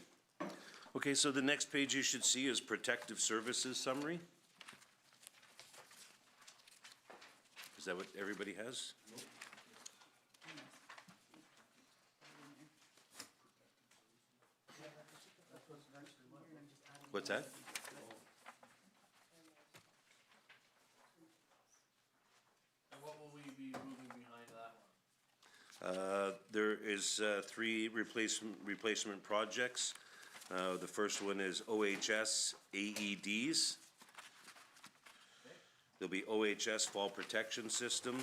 Okay, so the next page you should see is Protective Services Summary. Is that what everybody has? What's that? And what will we be moving behind that one? There is 3 replacement projects. The first one is OHS AEDs. There'll be OHS Fall Protection System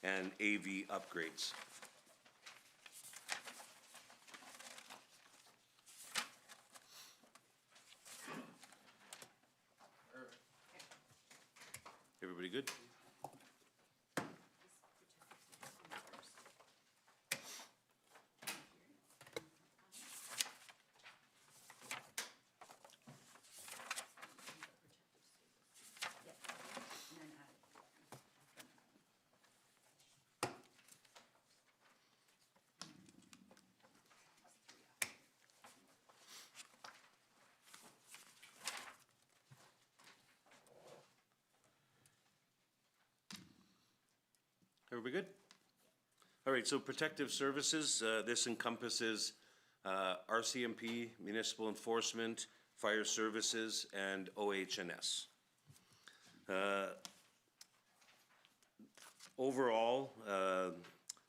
and Avia Upgrades. Everybody good? Everybody good? All right, so Protective Services, this encompasses RCMP, Municipal Enforcement, Fire Services, and OH&S. Overall,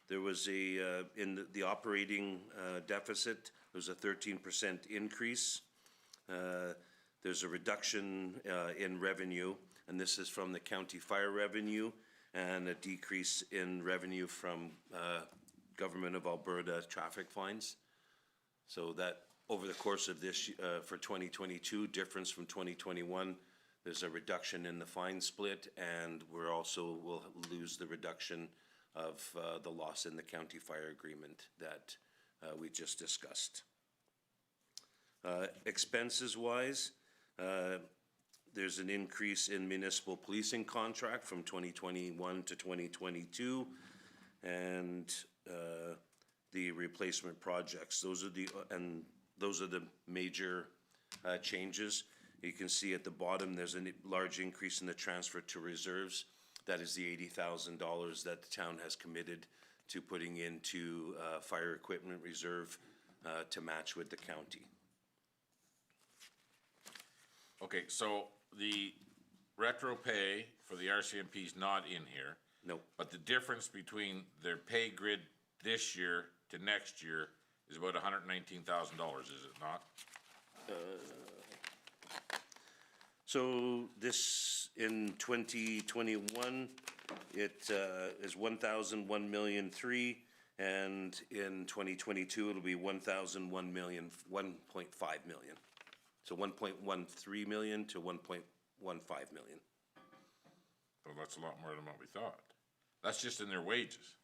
there was in the operating deficit, there was a 13% increase. There's a reduction in revenue, and this is from the county fire revenue, and a decrease in revenue from Government of Alberta traffic fines. So that over the course of this, for 2022, difference from 2021, there's a reduction in the fine split, and we're also will lose the reduction of the loss in the county fire agreement that we just discussed. Expenses wise, there's an increase in municipal policing contract from 2021 to 2022, and the replacement projects. Those are the major changes. You can see at the bottom, there's a large increase in the transfer to reserves. That is the $80,000 that the town has committed to putting into fire equipment reserve to match with the county. Okay, so the retro pay for the RCMP is not in here. Nope. But the difference between their pay grid this year to next year is about $119,000, is it not? So this, in 2021, it is 1,001,000,003, and in 2022, it'll be 1,001,000,000, 1.5 million. So 1.13 million to 1.15 million. Well, that's a lot more than what we thought. That's just in their wages.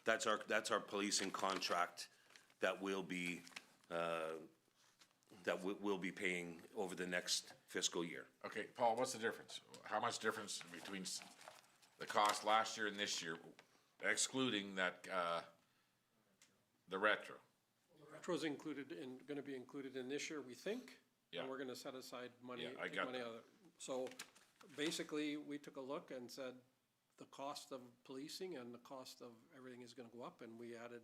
That's our policing contract that we'll be paying over the next fiscal year. Okay, Paul, what's the difference? How much difference between the cost last year and this year, excluding that, the retro. Retro's included in, gonna be included in this year, we think. Yeah. And we're gonna set aside money, Yeah, I take got money that. out of it. So basically, we took a look and said, the cost of policing and the cost of everything is gonna go up, and we added,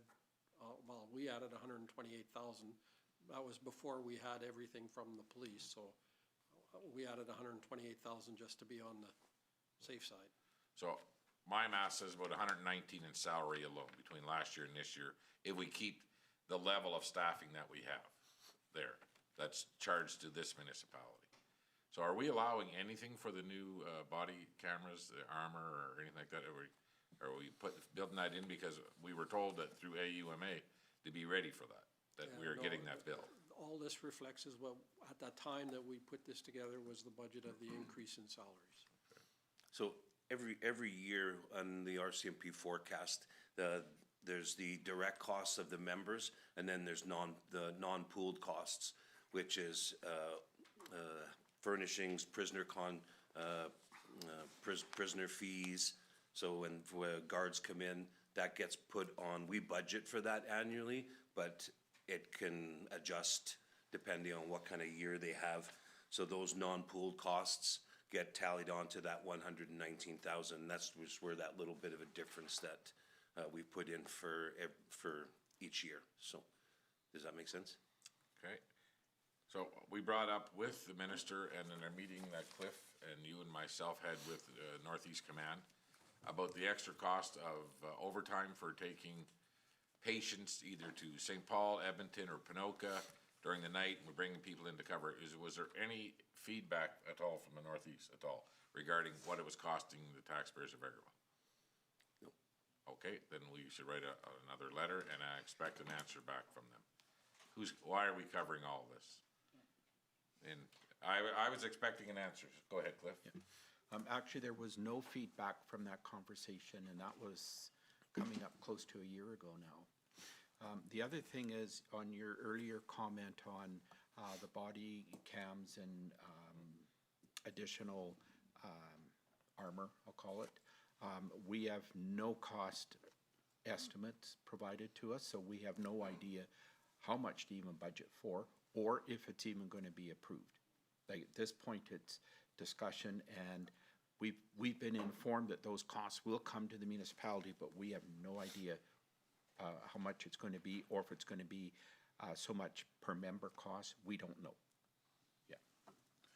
we added $128,000. That was before we had everything from the police, so we added $128,000 just to be on the safe side. So my math says about 119 in salary alone between last year and this year, if we keep the level of staffing that we have there, that's charged to this municipality. So are we allowing anything for the new, body cameras, the armor, or anything like that? Are we building that in? Because we were told that through AUMA to be ready for that we are No, getting that bill. All this reflects is what, at that time that we put this together, was the budget of the increase in salaries. So every year on the RCMP forecast, there's the direct costs of the members, and then there's the non-pooled costs, which is furnishings, prisoner fees. So when guards come in, that gets put on, we budget for that annually, but it can adjust depending on what kind of year they have. So those non-pooled costs get tallied onto that 119,000. That's just where that little bit of a difference that we put in for each year. So, does that make sense? Okay. So we brought up with the minister and in a meeting that Cliff and you and myself had with Northeast Command about the extra cost of overtime for taking patients either to St. Paul, Edmonton, or Pinoka during the night, and we're bringing people in to cover it. Was there any feedback at all from the Northeast at all regarding what it was costing the taxpayers of Vegreville? No. Okay, then we should write another letter, and I expect an answer back from them. Why are we covering all this? And I was expecting an answer. Go ahead, Cliff. Actually, there was no feedback from that conversation, and that was coming up close to a year ago now. The other thing is, on your earlier comment on the body cams and additional armor, I'll call it, we have no cost estimates provided to us, so we have no idea how much to even budget for, or if it's even going to be approved. Like, at this point, it's discussion, and we've been informed that those costs will come to the municipality, but we have no idea how much it's going to be, or if it's going to be so much per member cost. We don't know. Yeah.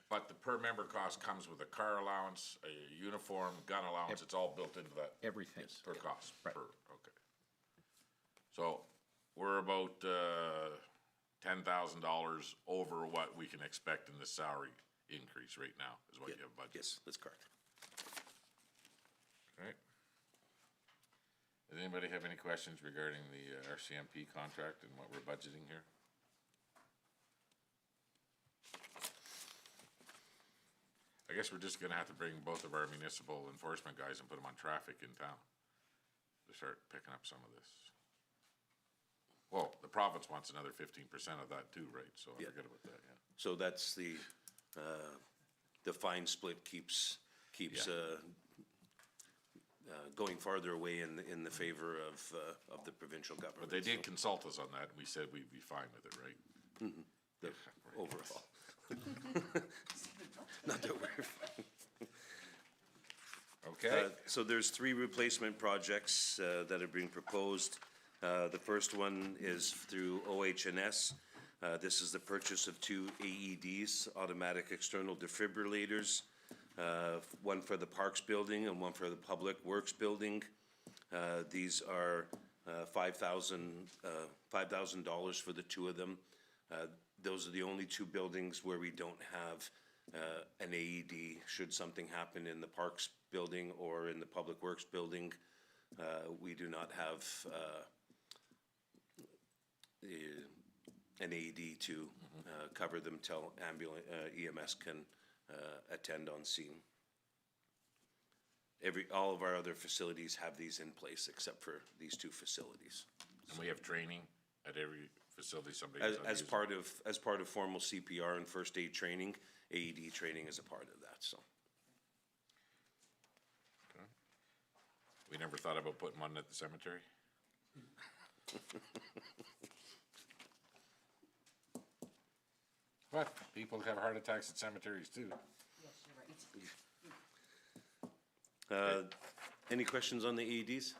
But the per member cost comes with a car allowance, a uniform, gun allowance, it's all built into that? Everything. Per cost? Right. Okay. So, we're about $10,000 over what we can expect in the salary increase right now, is what you have budgeted? Yes, that's correct. Okay. Does anybody have any questions regarding the RCMP contract and what we're budgeting here? I guess we're just gonna have to bring both of our municipal enforcement guys and put them on traffic in town to start picking up some of this. Well, the province wants another 15% of that too, right? So I Yeah. forget about that, yeah. So that's the fine split keeps going farther away in the favor of the provincial government. But they did consult us on that, and we said we'd be fine with it, right? The overall. Not that we're. Okay, So there's 3 replacement projects that are being proposed. The first one is through OH&S. This is the purchase of 2 AEDs, automatic external defibrillators, one for the Parks Building and one for the Public Works Building. These are $5,000 for the 2 of them. Those are the only 2 buildings where we don't have an AED. Should something happen in the Parks Building or in the Public Works Building, we do not have an AED to cover them till EMS can attend on scene. All of our other facilities have these in place except for these 2 facilities. and we have training at every facility somebody. As part of formal CPR and first aid training, AED training is a part of that, so. We never thought about putting one at the cemetery? What? People have heart attacks at cemeteries too. Any questions on the AEDs?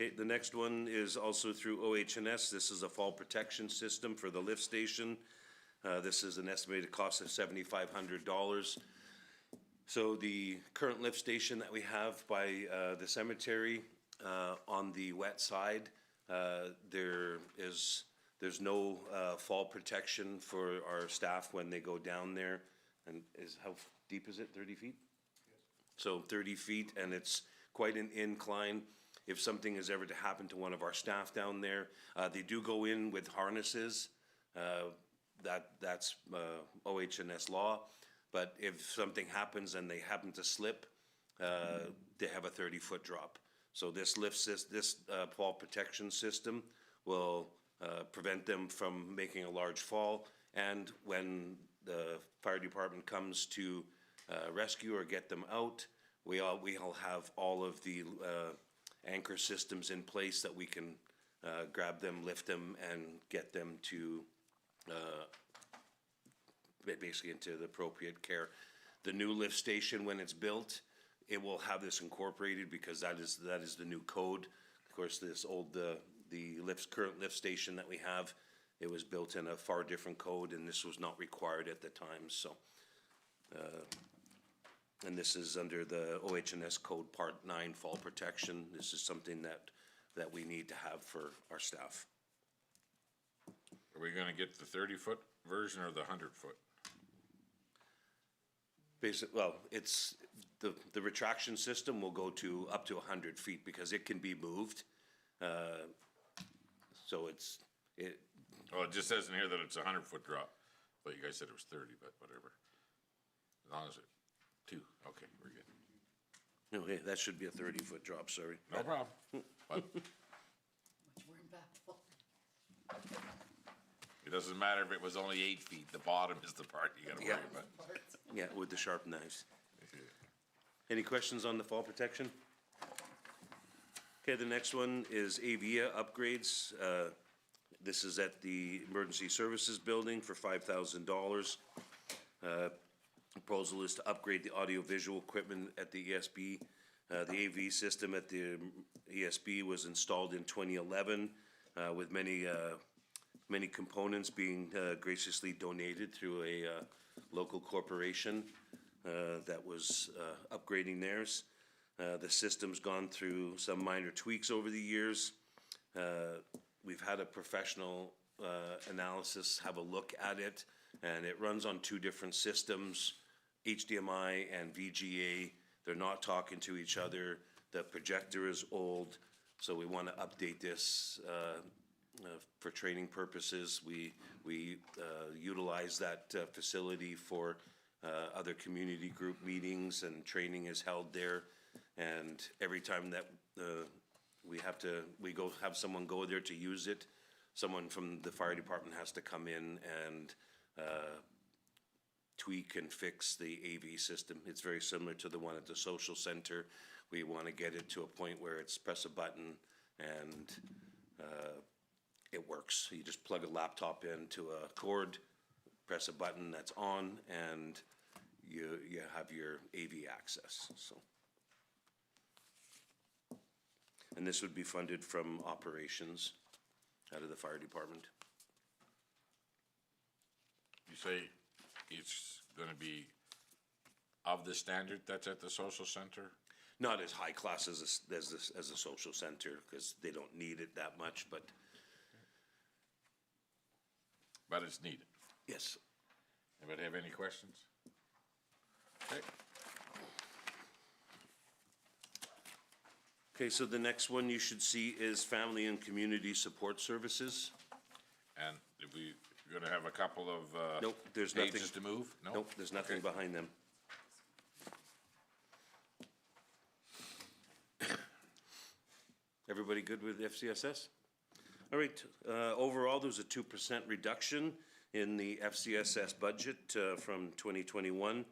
Okay, the next one is also through OH&S. This is a fall protection system for the lift station. This is an estimated cost of $7,500. So the current lift station that we have by the cemetery, on the wet side, there's no fall protection for our staff when they go down there. And how deep is it, 30 feet? So 30 feet, and it's quite an incline. If something is ever to happen to one of our staff down there, they do go in with harnesses. That's OH&S law. But if something happens and they happen to slip, they have a 30-foot drop. So this fall protection system will prevent them from making a large fall. And when the fire department comes to rescue or get them out, we'll have all of the anchor systems in place that we can grab them, lift them, and get them to basically into the appropriate care. The new lift station, when it's built, it will have this incorporated because that is the new code. Of course, this current lift station that we have, it was built in a far different code, and this was not required at the time. So, and this is under the OH&S code Part 9 fall protection. This is something that we need to have for our staff. Are we gonna get the 30-foot version or the 100-foot? Well, it's, the retraction system will go to up to 100 feet because it can be moved. So Well, it just says in here that it's a 100-foot drop, but you guys said it was 30, but whatever. As long as it's 2, okay, we're good. okay, that should be a 30-foot drop, sorry. No problem. But Much more impactful. it doesn't matter if it was only 8 feet, the bottom is the part you gotta worry Yeah. about. Yeah, with the sharp knives. Any questions on the fall protection? Okay, the next one is Avia Upgrades. This is at the Emergency Services Building for $5,000. Proposal is to upgrade the audio-visual equipment at the ESB. The AV system at the ESB was installed in 2011 with many components being graciously donated through a local corporation that was upgrading theirs. The system's gone through some minor tweaks over the years. We've had a professional analysis have a look at it, and it runs on 2 different systems, HDMI and VGA. They're not talking to each other. The projector is old, so we want to update this for training purposes. We utilize that facility for other community group meetings, and training is held there. And every time that we have someone go there to use it, someone from the fire department has to come in and tweak and fix the AV system. It's very similar to the one at the social center. We want to get it to a point where it's press a button and it works. You just plug a laptop into a cord, press a button that's on, and you have your AV access. So, and this would be funded from operations out of the fire department. You say it's gonna be of the standard that's at the social center? Not as high class as a social center, because they don't need it that much, but It's needed. yes. Anybody have any questions? Okay. Okay, so the next one you should see is Family and Community Support Services. And if we're gonna have a couple of, Nope, there's nothing. pages to move? No? Nope, there's nothing Okay. behind them. Everybody good with FCSS? All right, overall, there's a 2% reduction in the FCSS budget from 2021.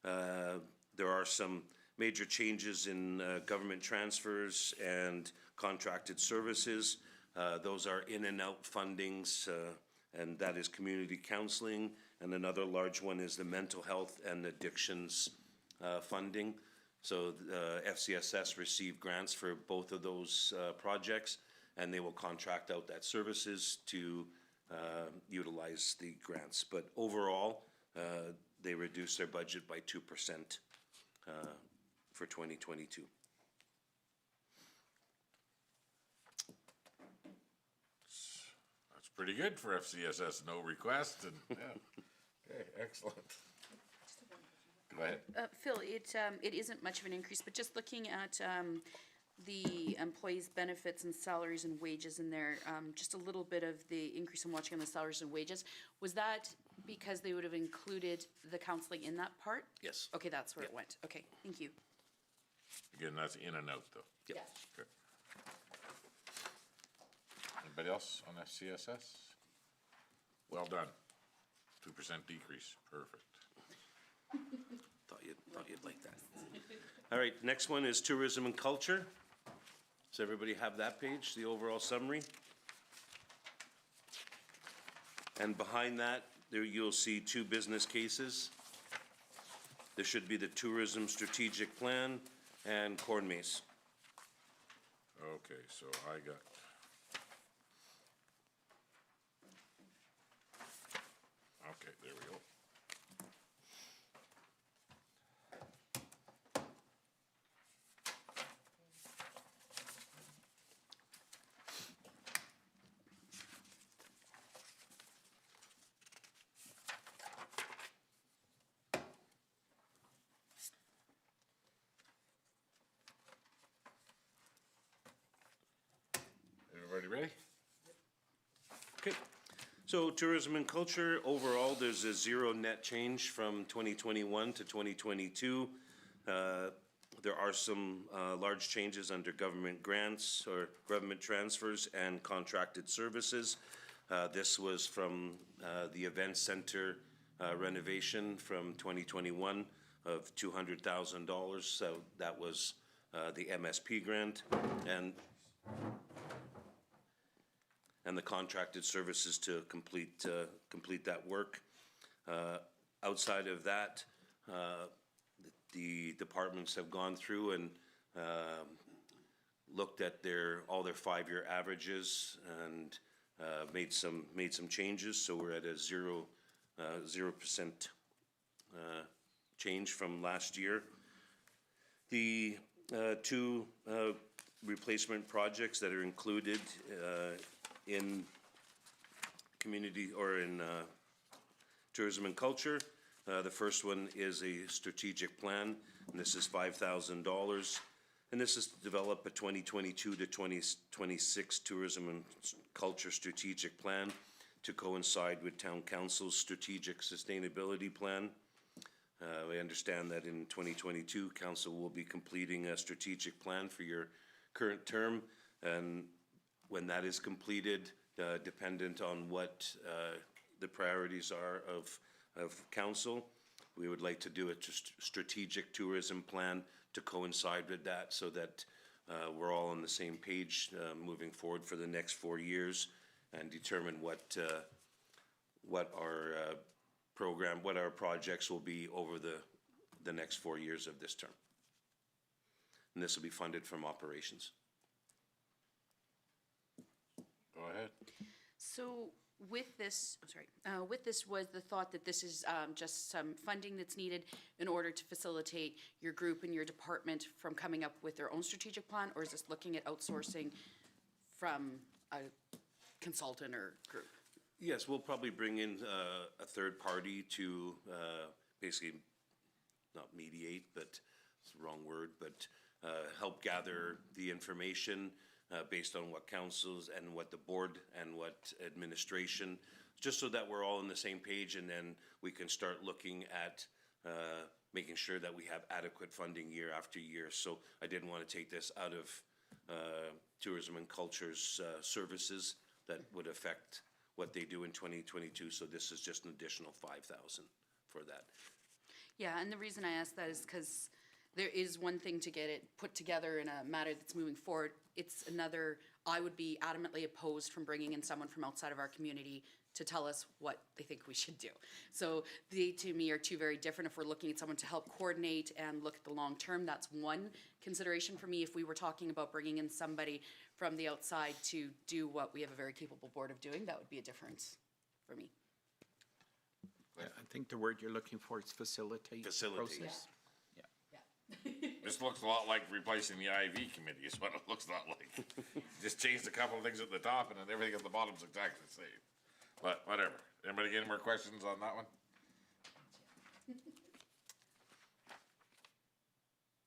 There are some major changes in government transfers and contracted services. Those are in and out fundings, and that is community counseling. And another large one is the mental health and addictions funding. So FCSS received grants for both of those projects, and they will contract out that services to utilize the grants. But overall, they reduced their budget by 2% for 2022. That's pretty good for FCSS, no request, and, yeah. Okay, excellent. Go ahead. Phil, it isn't much of an increase, but just looking at the employees' benefits and salaries and wages in there, just a little bit of the increase I'm watching on the salaries and wages, was that because they would have included the counseling in that part? Yes. Okay, that's where it went. Okay, thank you. Again, that's in and out, though. Yep. Okay. Anybody else on FCSS? Well done. 2% decrease, perfect. Thought you'd like that. All right, next one is tourism and culture. Does everybody have that page, the overall summary? And behind that, there you'll see two business cases. There should be the tourism strategic plan and corn maze. Okay, so I got. Okay, there we go. Everybody ready? Okay, so tourism and culture, overall, there's a zero net change from 2021 to 2022. There are some large changes under government grants or government transfers and contracted services. This was from the event center renovation from 2021 of $200,000. So that was the MSP grant, and the contracted services to complete that work. Outside of that, the departments have gone through and looked at all their 5-year averages and made some changes. So we're at a 0% change from last year. The two replacement projects that are included in community or in tourism and culture. The first one is a strategic plan, and this is $5,000. And this is to develop a 2022 to 2026 tourism and culture strategic plan to coincide with town council's strategic sustainability plan. We understand that in 2022, council will be completing a strategic plan for your current term, and when that is completed, dependent on what the priorities are of council, we would like to do a strategic tourism plan to coincide with that, so that we're all on the same page moving forward for the next 4 years, and determine what our what our projects will be over the next 4 years of this term. And this will be funded from operations. Go ahead. So with this, was the thought that this is just some funding that's needed in order to facilitate your group and your department from coming up with their own strategic plan, or is this looking at outsourcing from a consultant or group? Yes, we'll probably bring in a third party to basically, not mediate, but it's the wrong word, but help gather the information based on what councils and what the board and what administration, just so that we're all on the same page, and then we can start looking at making sure that we have adequate funding year after year. So I didn't want to take this out of tourism and culture's services that would affect what they do in 2022, so this is just an additional $5,000 for that. Yeah, and the reason I ask that is because there is one thing to get it put together in a matter that's moving forward. It's another, I would be adamantly opposed from bringing in someone from outside of our community to tell us what they think we should do. So they, to me, are two very different. If we're looking at someone to help coordinate and look at the long term, that's one consideration for me. If we were talking about bringing in somebody from the outside to do what we have a very capable board of doing, that would be a difference for me. I think the word you're looking for is facilitate. the Facilitate. process. Yeah. This looks a lot like replacing the IV committee is what it looks a lot like. Just changed a couple of things at the top and then everything at the bottom's exactly the same. But whatever. Anybody get any more questions on that one?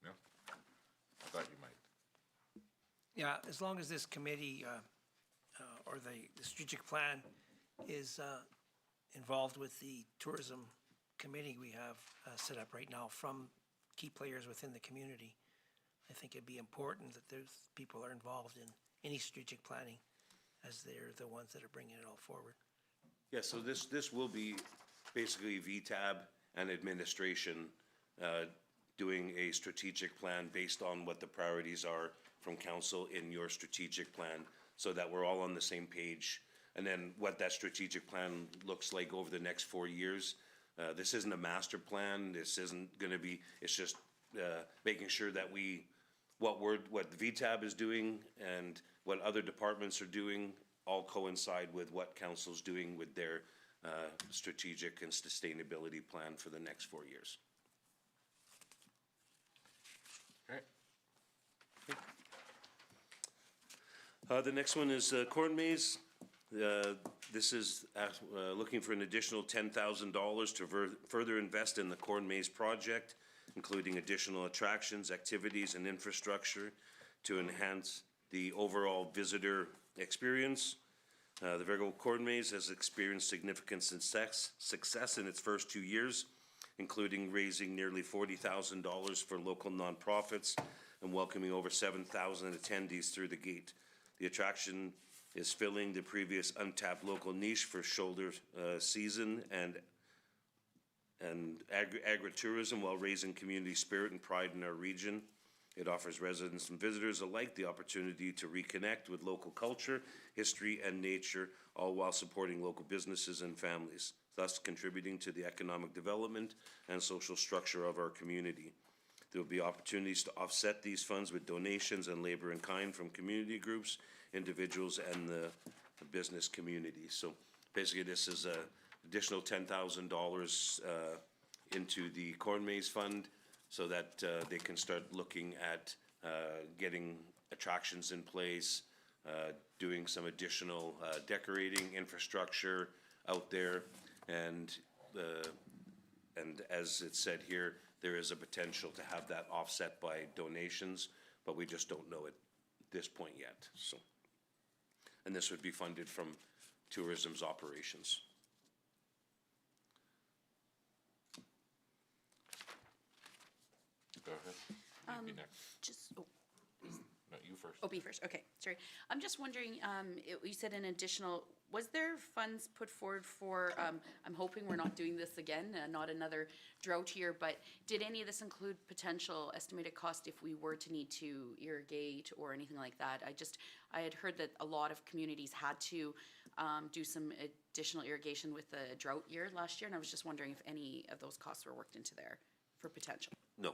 No? I thought you might. Yeah, as long as this committee, or the strategic plan is involved with the tourism committee we have set up right now from key players within the community, I think it'd be important that those people are involved in any strategic planning, as they're the ones that are bringing it all forward. Yeah, so this will be basically VTAB and administration doing a strategic plan based on what the priorities are from council in your strategic plan, so that we're all on the same page. And then what that strategic plan looks like over the next 4 years. This isn't a master plan, this isn't gonna be, it's just making sure that what VTAB is doing and what other departments are doing all coincide with what council's doing with their strategic and sustainability plan for the next 4 years. Okay. The next one is corn maze. This is looking for an additional $10,000 to further invest in the corn maze project, including additional attractions, activities, and infrastructure to enhance the overall visitor experience. The Vegreville corn maze has experienced significant success in its first 2 years, including raising nearly $40,000 for local nonprofits and welcoming over 7,000 attendees through the gate. The attraction is filling the previous untapped local niche for shoulder season and agritourism while raising community spirit and pride in our region. It offers residents and visitors alike the opportunity to reconnect with local culture, history, and nature, all while supporting local businesses and families, thus contributing to the economic development and social structure of our community. There will be opportunities to offset these funds with donations and labor in kind from community groups, individuals, and the business community. So basically, this is an additional $10,000 into the corn maze fund so that they can start looking at getting attractions in place, doing some additional decorating infrastructure out there, and as it said here, there is a potential to have that offset by donations, but we just don't know at this point yet. So, and this would be funded from tourism's operations. Go ahead. You be next. Just, No, you first. Oh, me first, okay, sorry. I'm just wondering, you said an additional, was there funds put forward for, I'm hoping we're not doing this again, not another drought year, but did any of this include potential estimated cost if we were to need to irrigate or anything like that? I had heard that a lot of communities had to do some additional irrigation with the drought year last year, and I was just wondering if any of those costs were worked into there for potential. No.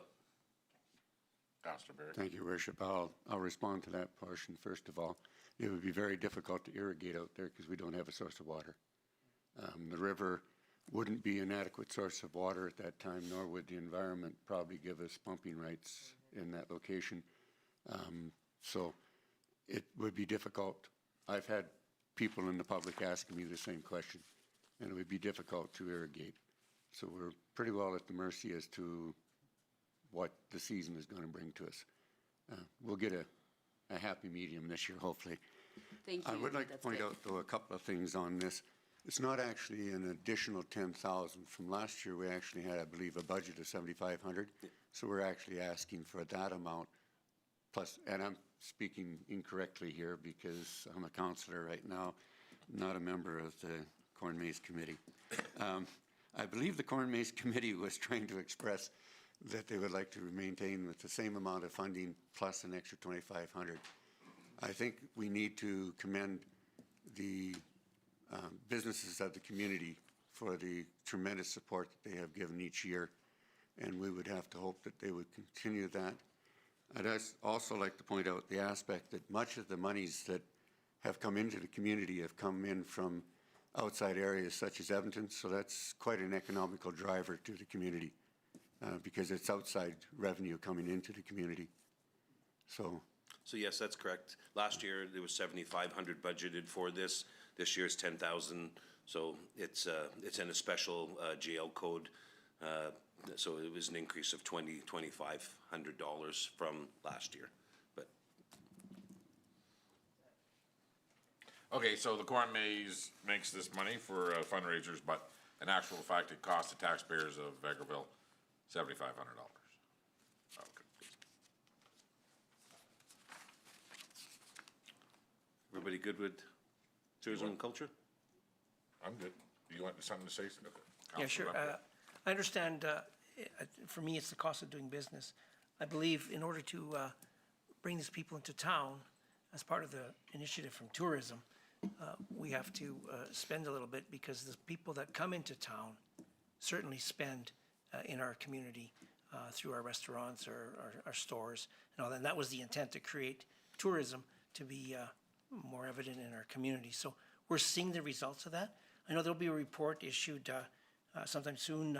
Pastor Barry. Thank you, Worship. I'll respond to that portion. First of all, it would be very difficult to irrigate out there because we don't have a source of water. The river wouldn't be an adequate source of water at that time, nor would the environment probably give us pumping rights in that location. So it would be difficult. I've had people in the public asking me the same question, and it would be difficult to irrigate. So we're pretty well at the mercy as to what the season is going to bring to us. We'll get a happy medium this year, hopefully. Thank you. I would like to That's point good. out, though, a couple of things on this. It's not actually an additional 10,000. From last year, we actually had, I believe, a budget of 7,500. So we're actually asking for that amount plus, and I'm speaking incorrectly here because I'm a counselor right now, not a member of the Corn Maze Committee. I believe the Corn Maze Committee was trying to express that they would like to maintain with the same amount of funding plus an extra 2,500. I think we need to commend the businesses of the community for the tremendous support that they have given each year, and we would have to hope that they would continue that. I'd also like to point out the aspect that much of the monies that have come into the community have come in from outside areas such as Edmonton, so that's quite an economical driver to the community because it's outside revenue coming into the community. So yes, that's correct. Last year, there was 7,500 budgeted for this. This year's 10,000, so it's in a special jail code. So it was an increase of $2,500 from last year, but. Okay, so the corn maze makes this money for fundraisers, but in actual fact, it costs the taxpayers of Vegreville $7,500. Okay. Everybody good with tourism and culture? I'm good. Do you want something to say? Yeah, sure. I understand, for me, it's the cost of doing business. I believe in order to bring these people into town, as part of the initiative from tourism, we have to spend a little bit because the people that come into town certainly spend in our community through our restaurants or our stores and all that. And that was the intent, to create tourism to be more evident in our community. So we're seeing the results of that. I know there'll be a report issued sometime soon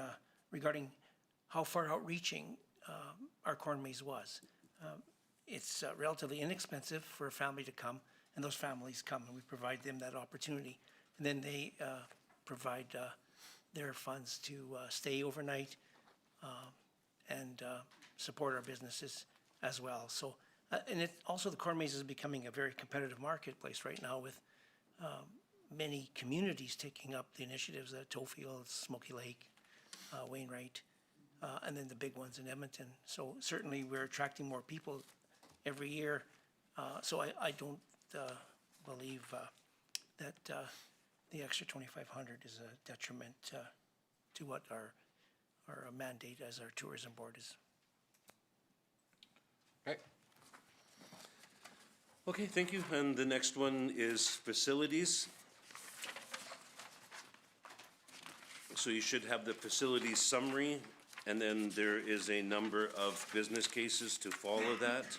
regarding how far outreaching our corn maze was. It's relatively inexpensive for a family to come, and those families come, and we provide them that opportunity. And then they provide their funds to stay overnight and support our businesses as well. So, and it also, the corn maze is becoming a very competitive marketplace right now, with many communities taking up the initiatives at Tofield, Smoky Lake, Wainwright, and then the big ones in Edmonton. So certainly we're attracting more people every year. So I don't believe that the extra 2,500 is a detriment to what our mandate as our tourism board is. Okay. Okay, thank you. And the next one is facilities. So you should have the facilities summary, and then there is a number of business cases to follow that.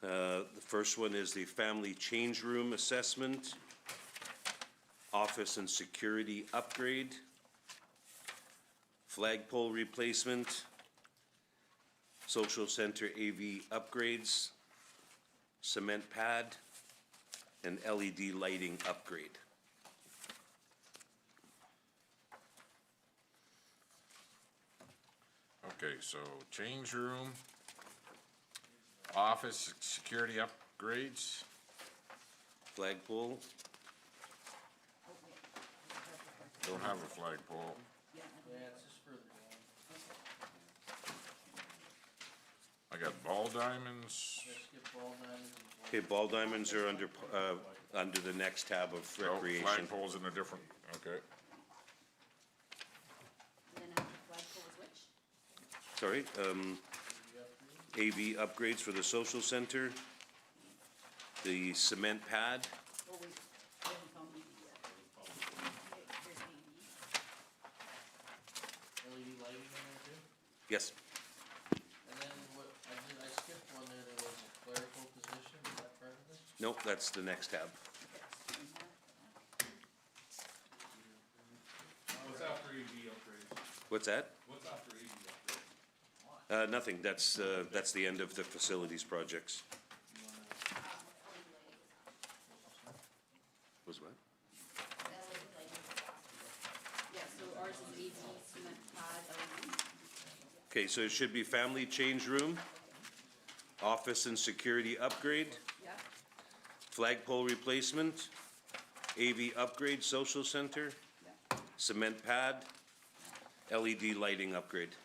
The first one is the family change room assessment, office and security upgrade, flagpole replacement, social center AV upgrades, cement pad, and LED lighting upgrade. Okay, so change room, office security upgrades, Flagpole, don't have a flagpole. Yeah, it's just further down. I got ball diamonds, Let's skip ball diamonds and okay, ball diamonds are under the next tab of oh, recreation. flagpoles in a different, okay. And then after flagpole is which? Sorry, AV upgrades for the social center, the cement pad, Oh, wait, we haven't found EV yet. Okay, here's AV. LED lighting in there too. yes, And then what, I skipped one there was a clerical position, is that part of this? nope, that's the next tab. What's after AV upgrades? What's that? What's after AV upgrades? Nothing, that's the end of the facilities projects. Was what? Yeah, so ours is AV, cement pad, LED. Okay, so it should be family change room, office and security upgrade, Yeah, flagpole replacement, AV upgrade, social center, yeah. cement pad, LED lighting upgrade.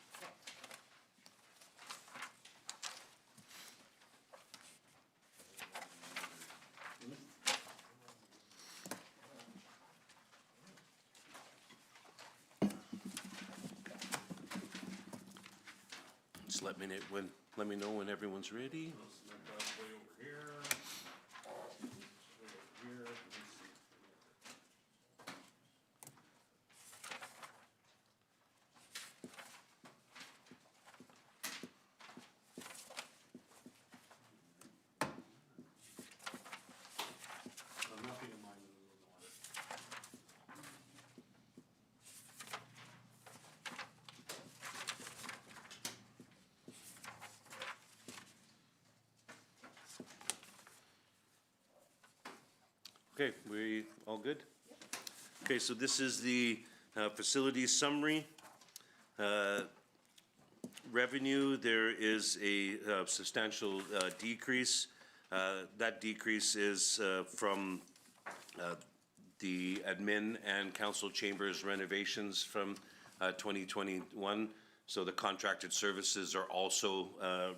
Just let me know when everyone's ready. Way over here. Way over here. Okay, we all good? Okay, so this is the facilities summary. Revenue, there is a substantial decrease. That decrease is from the admin and council chambers renovations from 2021. So the contracted services are also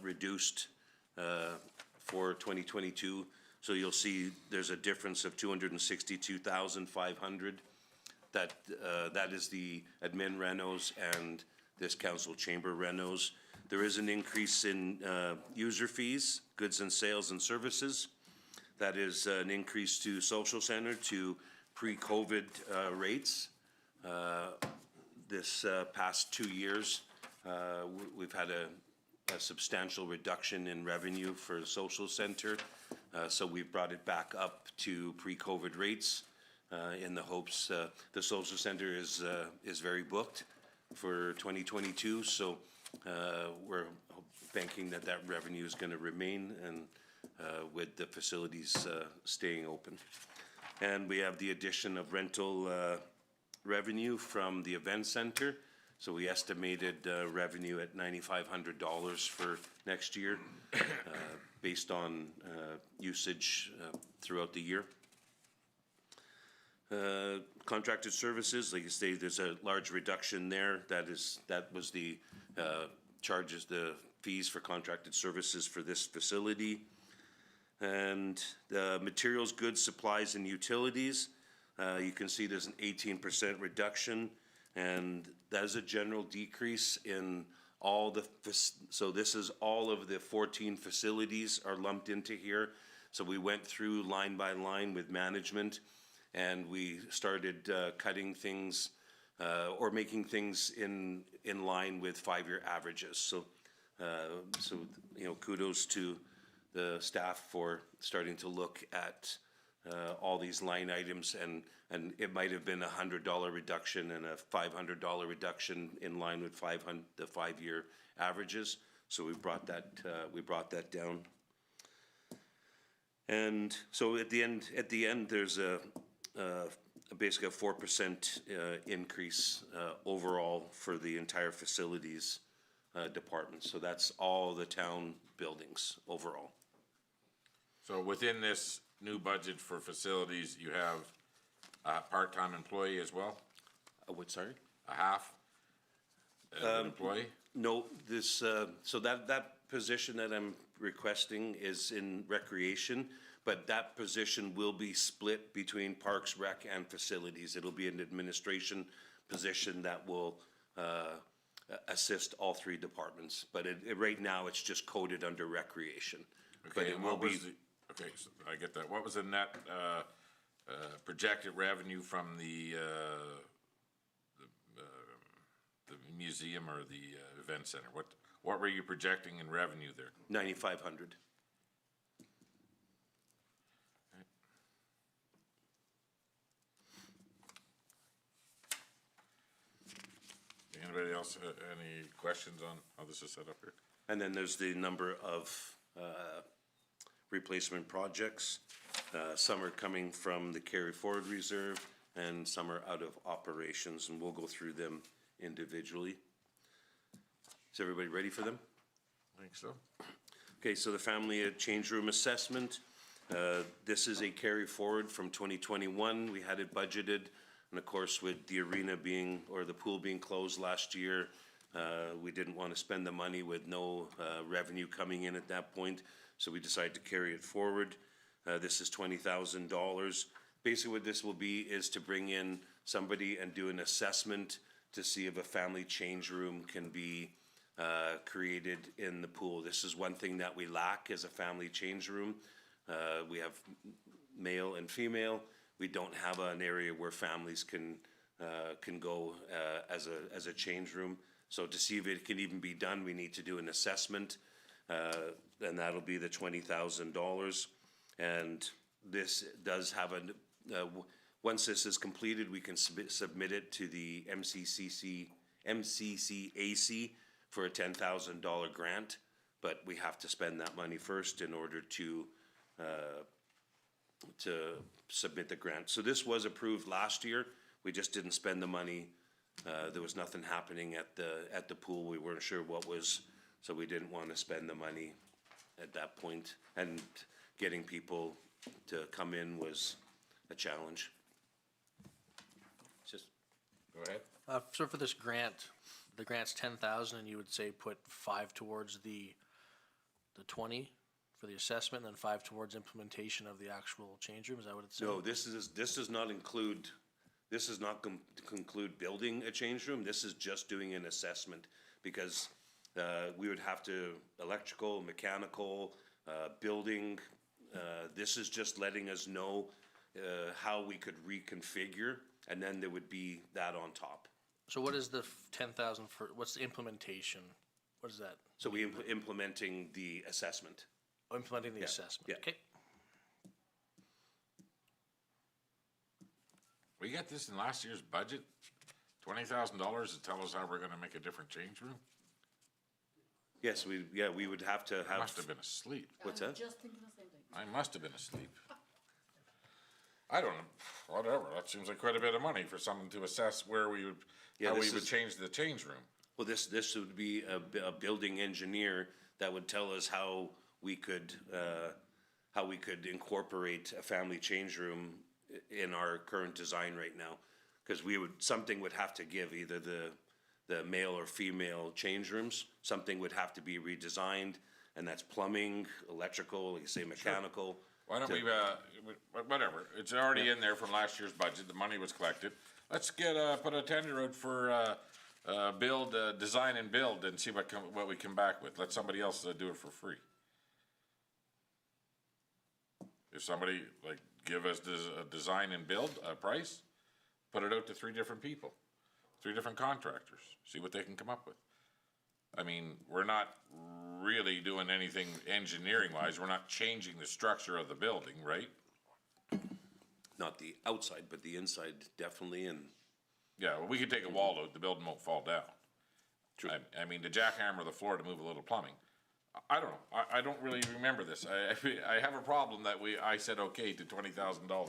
reduced for 2022. So you'll see there's a difference of 262,500. That is the admin renos and this council chamber renos. There is an increase in user fees, goods and sales and services. That is an increase to social center to pre-COVID rates. This past 2 years, we've had a substantial reduction in revenue for the social center. So we've brought it back up to pre-COVID rates in the hopes, the social center is very booked for 2022. So we're banking that revenue is gonna remain and with the facilities staying open. And we have the addition of rental revenue from the event center. So we estimated revenue at $9,500 for next year, based on usage throughout the year. Contracted services, like you say, there's a large reduction there. That was the charges, the fees for contracted services for this facility. And the materials, goods, supplies, and utilities, you can see there's an 18% reduction. And that is a general decrease in all the, so this is all of the 14 facilities are lumped into here. So we went through line by line with management and we started cutting things or making things in line with 5-year averages. So, you know, kudos to the staff for starting to look at all these line items, and it might have been $100 reduction and a $500 reduction in line with the 5-year averages. So we brought that down. And so at the end, there's basically a 4% increase overall for the entire facilities department. So that's all the town buildings overall. So within this new budget for facilities, you have a part-time employee as well? What, sorry? A half employee? No, this, so that position that I'm requesting is in recreation, but that position will be split between Parks, Rec, and Facilities. It'll be an administration position that will assist all 3 departments, but right now it's just coded under recreation. But Okay, it and will what was be. okay, so I get that. What was the net projected revenue from the museum or the event center? What were you projecting in revenue there? 9,500. Anybody else, any questions on how this is set up here? And then there's the number of replacement projects. Some are coming from the carry forward reserve and some are out of operations, and we'll go through them individually. Is everybody ready for them? I think so. Okay, so the family change room assessment. This is a carry forward from 2021. We had it budgeted, and of course with the arena being, or the pool being closed last year, we didn't want to spend the money with no revenue coming in at that point, so we decided to carry it forward. This is $20,000. Basically what this will be is to bring in somebody and do an assessment to see if a family change room can be created in the pool. This is one thing that we lack as a family change room. We have male and female. We don't have an area where families can go as a change room. So to see if it can even be done, we need to do an assessment, and that'll be the $20,000. And this does have once this is completed, we can submit it to the MCCAC for a $10,000 grant, but we have to spend that money first in order to submit the grant. So this was approved last year. We just didn't spend the money. There was nothing happening at the pool. We weren't sure what was, so we didn't want to spend the money at that point. And getting people to come in was a challenge. Just Go ahead. So for this grant, the grant's 10,000, and you would say put 5 towards the 20 for the assessment, and then 5 towards implementation of the actual change room. Is that what it's saying? no, this does not include. This does not conclude building a change room. This is just doing an assessment, because we would have to electrical, mechanical, building. This is just letting us know how we could reconfigure, and then there would be that on top. So what is the 10,000 for? What's the implementation? What is that? So we implementing the assessment. Oh, implementing the Yeah, assessment. yeah. Okay. We got this in last year's budget, $20,000 to tell us how we're gonna make a different change room? Yes, we would have to I have. must have been asleep. What's that? Just thinking the same thing. I must have been asleep. I don't know, whatever, that seems like quite a bit of money for someone to assess where we would, Yeah, how we this would is- change the change room. Well, this would be a building engineer that would tell us how we could incorporate a family change room in our current design right now. Because something would have to give, either the male or female change rooms, something would have to be redesigned, and that's plumbing, electrical, like you say, mechanical. Why don't we, whatever, it's already in there from last year's budget, the money was collected. Let's put a tender out for, design and build and see what we come back with. Let somebody else do it for free. If somebody, give us a design and build price, put it out to 3 different people, 3 different contractors, see what they can come up with. I mean, we're not really doing anything engineering-wise, we're not changing the structure of the building, right? Not the outside, but the inside definitely, and Yeah, well, we could take a wall out, the building won't fall down. True. I mean, to jackhammer the floor to move a little plumbing, I don't know, I don't really remember this. I have a problem that I said okay to $20,000.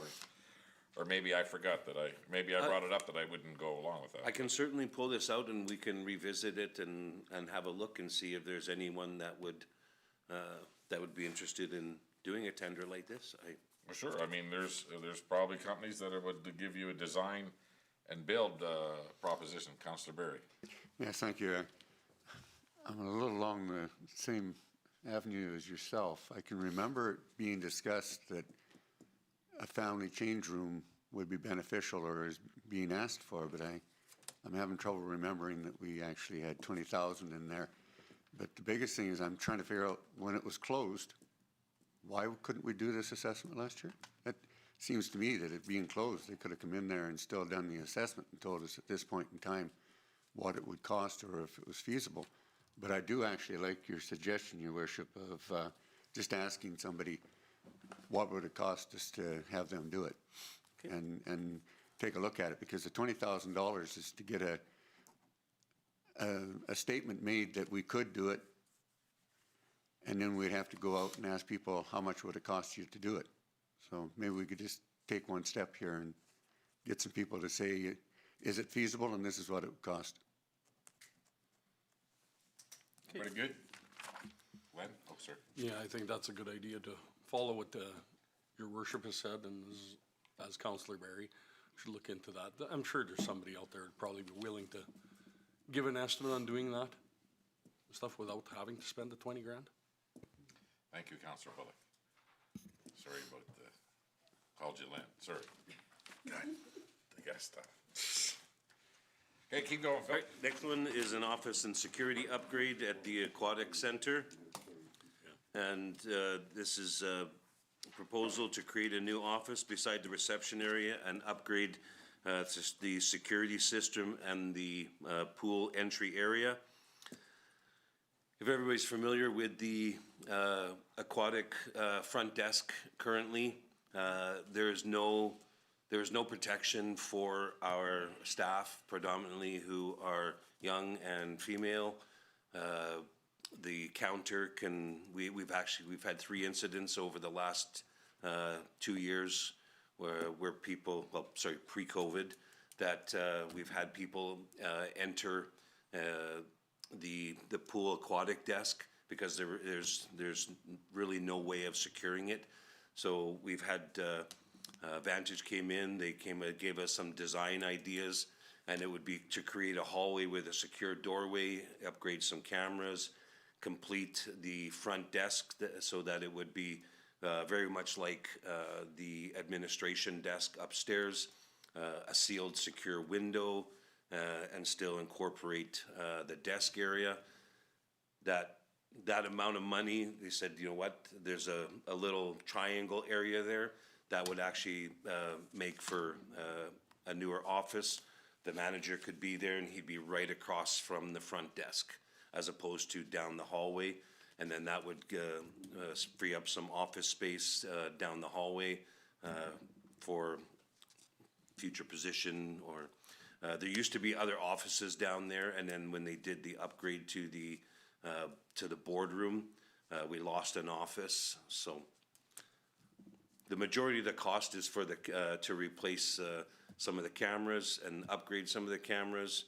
Or maybe I forgot that maybe I brought it up that I wouldn't go along with I that. can certainly pull this out and we can revisit it and have a look and see if there's anyone that would be interested in doing a tender like this. Well, sure, I mean, there's probably companies that would give you a design and build proposition. Counselor Berry. Yes, thank you. I'm a little along the same avenue as yourself. I can remember it being discussed that a family change room would be beneficial or is being asked for, but I'm having trouble remembering that we actually had 20,000 in there. But the biggest thing is I'm trying to figure out when it was closed, why couldn't we do this assessment last year? It seems to me that it being closed, they could have come in there and still done the assessment and told us at this point in time what it would cost or if it was feasible. But I do actually like your suggestion, Your Worship, of just asking somebody what would it cost us to have them do it, and take a look at it, because the $20,000 is to get a statement made that we could do it, and then we'd have to go out and ask people how much would it cost you to do it. So maybe we could just take one step here and get some people to say, is it feasible, and this is what it would cost. Pretty good? Len? Oh, sir. Yeah, I think that's a good idea to follow what Your Worship has said, and as Councillor Berry, should look into that. I'm sure there's somebody out there who'd probably be willing to give an estimate on doing that stuff without having to spend the 20 grand. Thank you, Counselor Bullock. Sorry about called you Len, sorry. God, I gotta stop. Okay, keep going, Phil. Next one is an office and security upgrade at the Aquatic Center. And this is a proposal to create a new office beside the reception area and upgrade the security system and the pool entry area. If everybody's familiar with the Aquatic front desk currently, there's no protection for our staff predominantly who are young and female. The counter we've had 3 incidents over the last 2 years where people, pre-COVID, that we've had people enter the pool aquatic desk because there's really no way of securing it. So we've had Vantage came in, they gave us some design ideas, and it would be to create a hallway with a secure doorway, upgrade some cameras, complete the front desk so that it would be very much like the administration desk upstairs, a sealed secure window, and still incorporate the desk area. That amount of money, they said, you know what, there's a little triangle area there that would actually make for a newer office. The manager could be there and he'd be right across from the front desk as opposed to down the hallway. And then that would free up some office space down the hallway for future position or there used to be other offices down there, and then when they did the upgrade to the boardroom, we lost an office. So the majority of the cost is for to replace some of the cameras and upgrade some of the cameras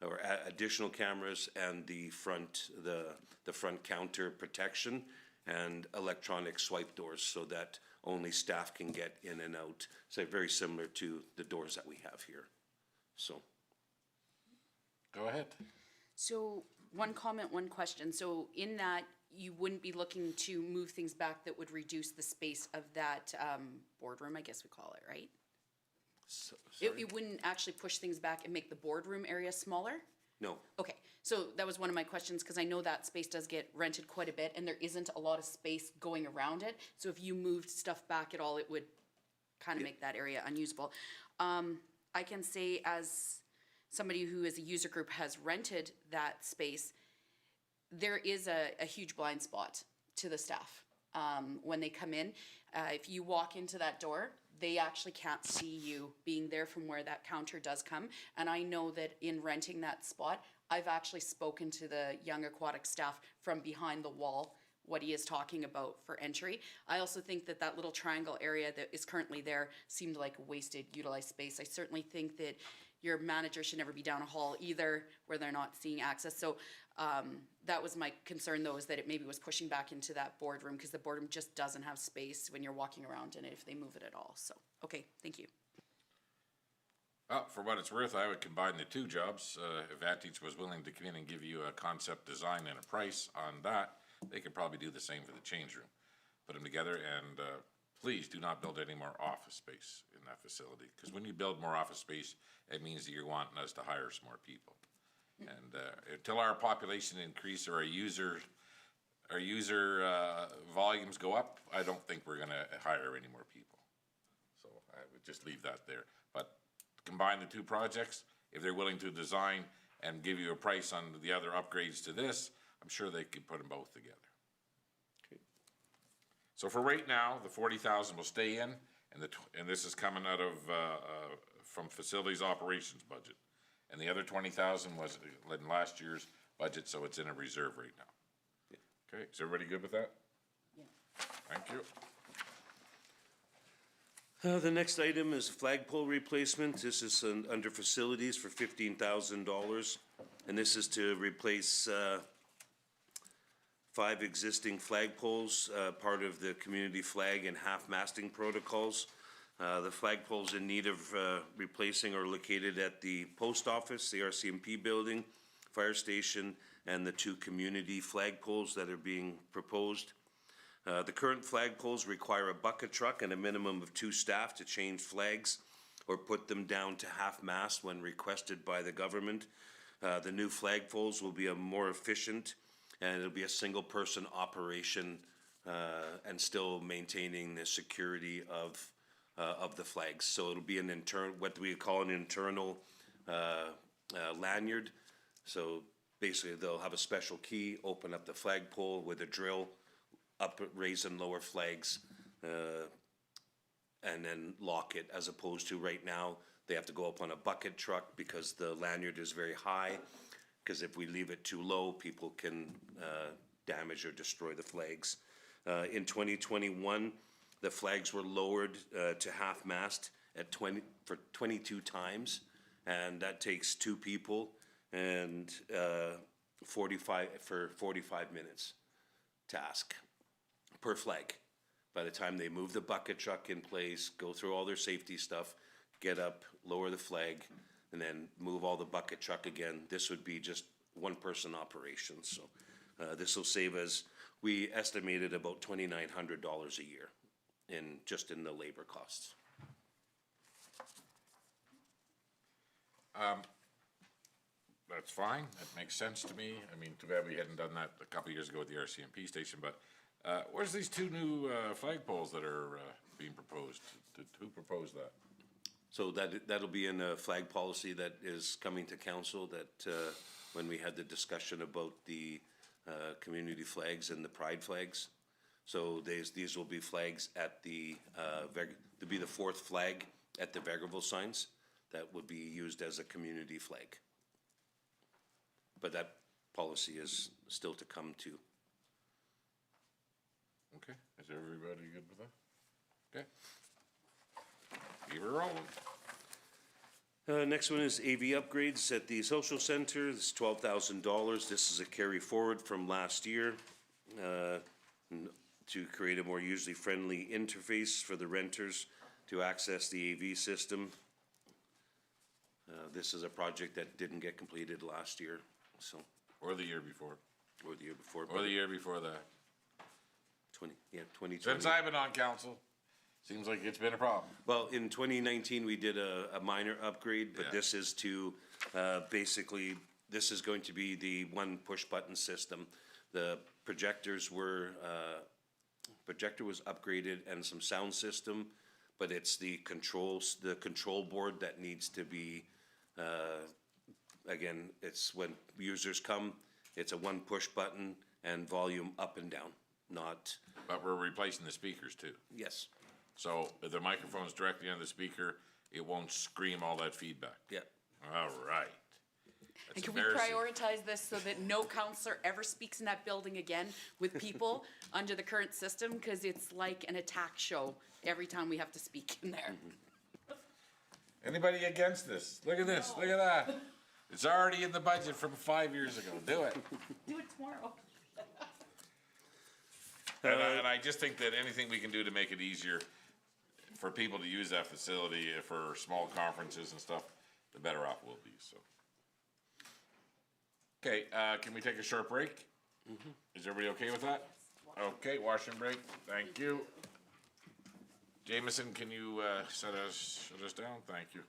or additional cameras and the front counter protection and electronic swipe doors so that only staff can get in and out. So very similar to the doors that we have here. So. Go ahead. So, one comment, one question. So, in that, you wouldn't be looking to move things back that would reduce the space of that boardroom, I guess we call it, right? It wouldn't actually push things back and make the boardroom area smaller? No. Okay, so that was one of my questions, because I know that space does get rented quite a bit, and there isn't a lot of space going around it. So if you moved stuff back at all, it would kind of make that area unusable. I can say, as somebody who as a user group has rented that space, there is a huge blind spot to the staff when they come in. If you walk into that door, they actually can't see you being there from where that counter does come. And I know that in renting that spot, I've actually spoken to the young aquatic staff from behind the wall, what he is talking about for entry. I also think that that little triangle area that is currently there seemed like a wasted, utilized space. I certainly think that your manager should never be down a hall either where they're not seeing access. So that was my concern, though, is that it maybe was pushing back into that boardroom because the boardroom just doesn't have space when you're walking around in it if they move it at all. So, okay, thank you. Well, for what it's worth, I would combine the two jobs. If Vantage was willing to come in and give you a concept design and a price on that, they could probably do the same for the change room. Put them together, and please do not build any more office space in that facility. Because when you build more office space, it means that you're wanting us to hire some more people. And until our population increase or our user volumes go up, I don't think we're gonna hire any more people. So I would just leave that there. But combine the two projects, if they're willing to design and give you a price on the other upgrades to this, I'm sure they could put them both together. Okay. So for right now, the 40,000 will stay in, and this is coming out of from facilities operations budget. And the other 20,000 was in last year's budget, so it's in a reserve right now. Okay, is everybody good with that? Yeah. Thank you. The next item is flagpole replacement. This is under facilities for $15,000. And this is to replace 5 existing flagpoles, part of the community flag and half masting protocols. The flagpoles in need of replacing are located at the post office, the RCMP building, fire station, and the 2 community flagpoles that are being proposed. The current flagpoles require a bucket truck and a minimum of 2 staff to change flags or put them down to half-mast when requested by the government. The new flagpoles will be a more efficient, and it'll be a single-person operation, and still maintaining the security of the flags. So it'll be an what we call an internal lanyard. So basically, they'll have a special key, open up the flagpole with a drill, raise and lower flags, and then lock it, as opposed to right now, they have to go up on a bucket truck because the lanyard is very high. Because if we leave it too low, people can damage or destroy the flags. In 2021, the flags were lowered to half-mast for 22 times, and that takes 2 people and 45 minutes task per flag. By the time they move the bucket truck in place, go through all their safety stuff, get up, lower the flag, and then move all the bucket truck again, this would be just one-person operation. So this will save us, we estimated about $2,900 a year just in the labor costs. That's fine, that makes sense to me. I mean, too bad we hadn't done that a couple of years ago with the RCMP station, but where's these 2 new flagpoles that are being proposed? Who proposed that? So that'll be in a flag policy that is coming to council, that when we had the discussion about the community flags and the pride flags. So these will be flags at to be the 4th flag at the Vegreville signs that would be used as a community flag. But that policy is still to come too. Okay, is everybody good with that? Okay. Keep it rolling. Next one is Avia Upgrades at the social center. This is $12,000. This is a carry forward from last year to create a more user-friendly interface for the renters to access the AV system. This is a project that didn't get completed last year, so. Or the year before. Or the year before. Or the year before that. 2020. Since I've been on council, seems like it's been a problem. Well, in 2019, we did a minor upgrade, but Yeah. this is to, basically, this is going to be the one push-button system. The projectors were, projector was upgraded and some sound system, but it's the control board that needs to be, again, it's when users come, it's a one push button and volume up and down, not, But we're replacing the speakers too. yes, So if the microphone's directly on the speaker, it won't scream all that feedback. yeah. All right. And That's can we embarrassing. prioritize this so that no counselor ever speaks in that building again with people under the current system? Because it's like an attack show every time we have to speak in there. Anybody against this? Look at this, look at that. It's already in the budget from 5 years ago. Do it. Do it tomorrow. And I just think that anything we can do to make it easier for people to use that facility for small conferences and stuff, the better off we'll be, so. Okay, can we take a short break? Is everybody okay with that? Okay, wash and break, thank you. Jameson, can you shut us down? Thank you.